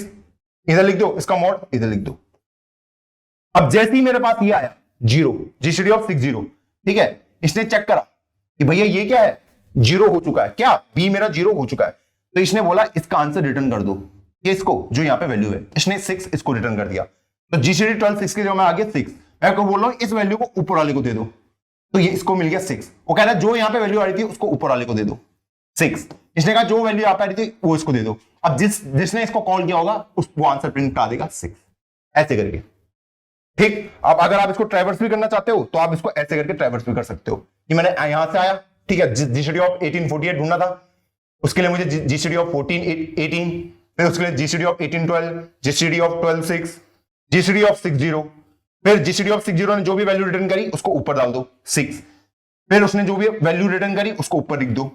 इधर लिख दो, इसका मॉड इधर लिख दो। अब जैसे ही मेरे पास ये आया 0, जीसीडी ऑफ 60, ठीक है, इसने चेक करा कि भैया ये क्या है? 0 हो चुका है, क्या बी मेरा 0 हो चुका है, तो इसने बोला इसका आंसर रिटर्न कर दो, ये इसको जो यहां पे वैल्यू है, इसने 6 इसको रिटर्न कर दिया, तो जीसीडी 12 6 के जो मैं आगे 6, मैं को बोल रहा हूं इस वैल्यू को ऊपर वाले को दे दो, तो ये इसको मिल गया 6, वो कह रहा है जो यहां पे वैल्यू आ रही थी उसको ऊपर वाले को दे दो 6, इसने कहा जो वैल्यू यहाँ पे आ रही थी वो इसको दे दो, अब जिसने इसको कॉल किया होगा वो आंसर प्रिंट करा देगा 6, ऐसे करके, ठीक? अब अगर आप इसको ट्रैवर्स भी करना चाहते हो तो आप इसको ऐसे करके ट्रैवर्स भी कर सकते हो कि मैंने यहां से आया, ठीक है, जीसीडी ऑफ 1848 ढूंढना था, उसके लिए मुझे जीसीडी ऑफ 14 18, फिर उसके लिए GCD of 18 12, GCD of 12 6, GCD of 60, फिर जीसीडी ऑफ 60 ने जो भी वैल्यू रिटर्न करी उसको ऊपर डाल दो 6, फिर उसने जो भी वैल्यू रिटर्न करी उसको ऊपर लिख दो,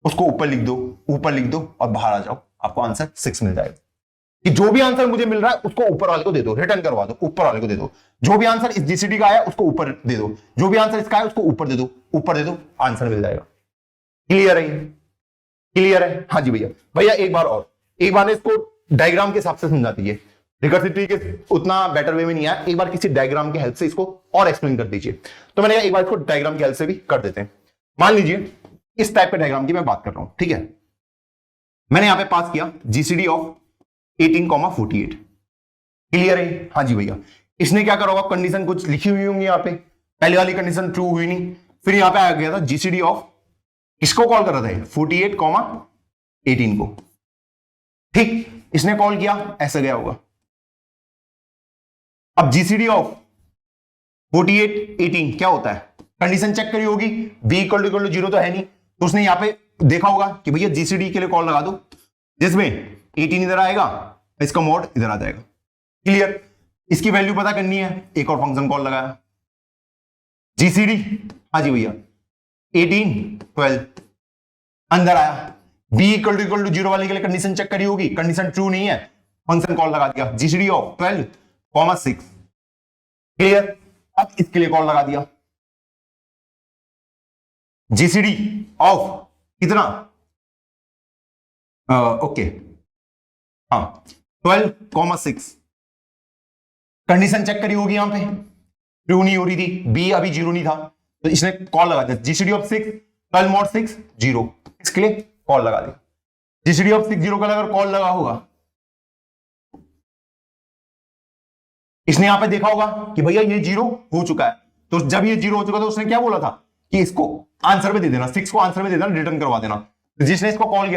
उसको ऊपर लिख दो, ऊपर लिख दो और बाहर आ जाओ, आपको आंसर 6 मिल जाएगा। कि जो भी आंसर मुझे मिल रहा है उसको ऊपर वाले को दे दो, रिटर्न करवा दो, ऊपर वाले को दे दो, जो भी आंसर इस जीसीडी का आया उसको ऊपर दे दो, जो भी आंसर इसका है उसको ऊपर दे दो, ऊपर दे दो, आंसर मिल जाएगा। क्लियर है? क्लियर है? हाँ जी भैया। भैया एक बार इसको डायग्राम के हिसाब से समझा दीजिए, रिकर्सिव के उतना बेटर वे में नहीं आया, एक बार किसी डायग्राम की हेल्प से इसको और एक्सप्लेन कर दीजिए। तो मैंने एक बार इसको डायग्राम की हेल्प से भी कर देते हैं। मान लीजिए इस टाइप के डायग्राम की मैं बात कर रहा हूं, ठीक है, मैंने यहां पे पास किया जीसीडी ऑफ 18,48, क्लियर है? हाँ जी भैया। इसने क्या करा होगा? कंडीशन कुछ लिखी हुई होंगी यहां पे, पहले वाली कंडीशन ट्रू हुई नहीं, फिर यहां पे आ गया था जीसीडी ऑफ, किसको कॉल कर रहा था? 48,18 को, ठीक, इसने कॉल किया, ऐसा गया होगा। अब जीसीडी ऑफ 48 18 क्या होता है? कंडीशन चेक करी होगी, बी इक्वल टू 0 तो है नहीं, तो उसने यहां पे देखा होगा कि भैया जीसीडी के लिए कॉल लगा दो, जिसमें 18 इधर आएगा, इसका मॉड इधर आ जाएगा, क्लियर? इसकी वैल्यू पता करनी है, एक और फंक्शन कॉल लगाया जीसीडी, हाँ जी भैया, 18 12 अंदर आया, बी इक्वल टू 0 वाले के लिए कंडीशन चेक करी होगी, कंडीशन ट्रू नहीं है, फंक्शन कॉल लगा दिया जीसीडी ऑफ 12,6, क्लियर? अब इसके लिए कॉल लगा दिया जीसीडी ऑफ कितना, ओके, हाँ 12,6, कंडीशन चेक करी होगी, यहां पे ट्रू नहीं हो रही थी, बी अभी 0 नहीं था, तो इसने कॉल लगा दिया जीसीडी ऑफ 6 12 mod 6 0, इसके लिए कॉल लगा दिया जीसीडी ऑफ 60 का अगर कॉल लगा होगा, इसने यहां पे देखा होगा कि भैया ये 0 हो चुका है, तो जब ये 0 हो चुका था उसने क्या बोला था कि इसको आंसर में दे देना, 6 को आंसर में दे देना, रिटर्न करवा देना। तो जिसने इसको कॉल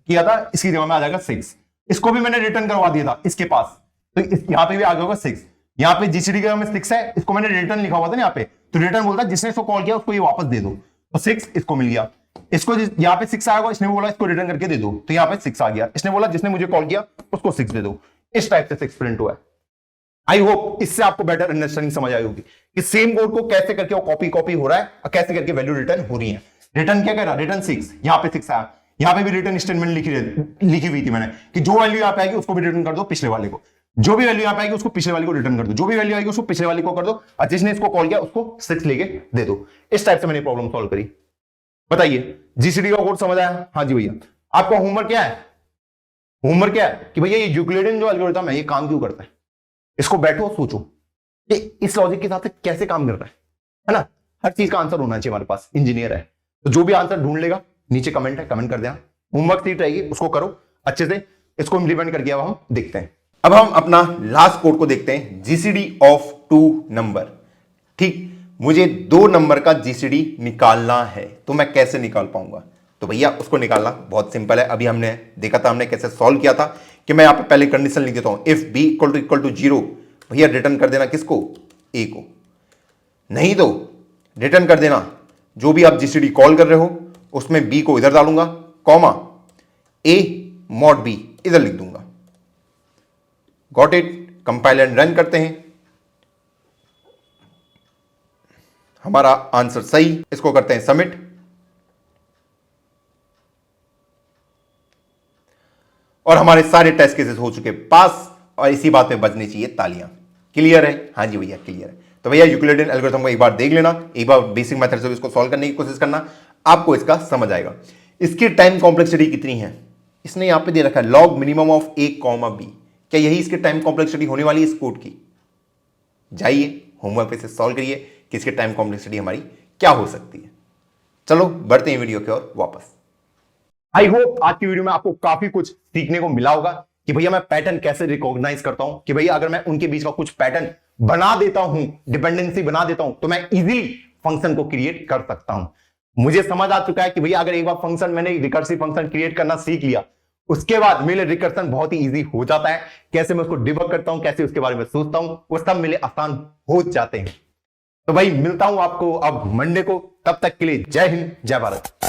किया था, इसकी जगह में आ जाएगा 6। इसको भी मैंने रिटर्न करवा दिया था इसके पास, तो यहां पे भी आ गया होगा 6। यहाँ पे जीसीडी का में 6 है, इसको मैंने रिटर्न लिखा हुआ था ना यहाँ पे, तो रिटर्न बोलता है जिसने इसको कॉल किया उसको ये वापस दे दो, तो 6 इसको मिल गया। इसको यहाँ पे 6 आएगा, इसने बोला इसको रिटर्न करके दे दो, तो यहाँ पे 6 आ गया। इसने बोला जिसने मुझे कॉल किया उसको 6 दे दो। इस टाइप से 6 प्रिंट हुआ है। आई होप इससे आपको बेटर अंडरस्टैंडिंग समझ आई होगी कि सेम कोड को कैसे करके वो कॉपी हो रहा है और कैसे करके वैल्यू रिटर्न हो रही है। रिटर्न क्या कर रहा है, रिटर्न 6, यहाँ पे 6 आया, यहाँ पे भी रिटर्न स्टेटमेंट लिखी हुई थी मैंने कि जो वैल्यू यहाँ पे आएगी उसको भी रिटर्न कर दो पिछले वाले को, जो भी वैल्यू यहाँ पे आएगी उसको पिछले वाले को रिटर्न कर दो, जो भी वैल्यू आएगी उसको पिछले वाले को कर दो, और जिसने इसको कॉल किया उसको 6 लेके दे दो। इस टाइप से मैंने प्रॉब्लम सॉल्व करी। बताइए जीसीडी का कोड समझ आया? हाँ जी भैया। आपका होमवर्क क्या है? होमवर्क क्या है कि भैया ये यूक्लिडियन जो एल्गोरिथम है ये काम क्यों करता है, इसको बैठो सोचो कि इस लॉजिक के साथ कैसे काम कर रहा है ना। हर चीज का आंसर होना चाहिए हमारे पास, इंजीनियर है तो जो भी आंसर ढूंढ लेगा नीचे कमेंट है, कमेंट कर देना। होमवर्क सीट रहेगी उसको करो अच्छे से, इसको इंप्लीमेंट करके अब हम देखते हैं। अब हम अपना लास्ट कोड को देखते हैं, जीसीडी ऑफ 2 नंबर। ठीक, मुझे 2 नंबर का जीसीडी निकालना है, तो मैं कैसे निकाल पाऊंगा? तो भैया उसको निकालना बहुत सिंपल है। अभी हमने देखा था, हमने कैसे सॉल्व किया था कि मैं यहां पे पहले कंडीशन लिख देता हूं, इफ बी इक्वल टू 0, भैया रिटर्न कर देना किसको? ए को। नहीं तो रिटर्न कर देना जो भी आप जीसीडी कॉल कर रहे हो उसमें बी को इधर डालूंगा, कॉमा ए मॉड बी इधर लिख दूंगा। Got it? Compile and run करते हैं। हमारा आंसर सही, इसको करते हैं सबमिट। और हमारे सारे टेस्ट केसेस हो चुके पास, और इसी बात में बजनी चाहिए तालियां। क्लियर है? हाँ जी भैया क्लियर है। तो भैया यूक्लिडियन एल्गोरिथम को एक बार देख लेना, एक बार बेसिक मेथड से इसको सॉल्व करने की कोशिश करना, आपको इसका समझ आएगा। इसकी टाइम कॉम्प्लेक्सिटी कितनी है इसने यहां पे दे रखा है, log minimum of a comma b. क्या यही इसकी टाइम कॉम्प्लेक्सिटी होने वाली है इस कोड की? जाइए होमवर्क पे से सॉल्व करिए कि इसकी टाइम कॉम्प्लेक्सिटी हमारी क्या हो सकती है। चलो बढ़ते हैं वीडियो की ओर वापस। आई होप आज की वीडियो में आपको काफी कुछ सीखने को मिला होगा कि भैया मैं पैटर्न कैसे रिकॉग्नाइज करता हूं, कि भैया अगर मैं उनके बीच का कुछ पैटर्न बना देता हूं, डिपेंडेंसी बना देता हूं, तो मैं इजीली फंक्शन को क्रिएट कर सकता हूं। मुझे समझ आ चुका है कि भैया अगर एक बार फंक्शन मैंने रिकर्सिव फंक्शन क्रिएट करना सीख लिया, उसके बाद मेरे रिकर्सन बहुत ही इजी हो जाता है। कैसे मैं उसको डिबग करता हूं, कैसे उसके बारे में सोचता हूं, वो सब मेरे आसान हो जाते हैं। तो भाई मिलता हूं आपको अब मंडे को, तब तक के लिए जय हिंद जय भारत।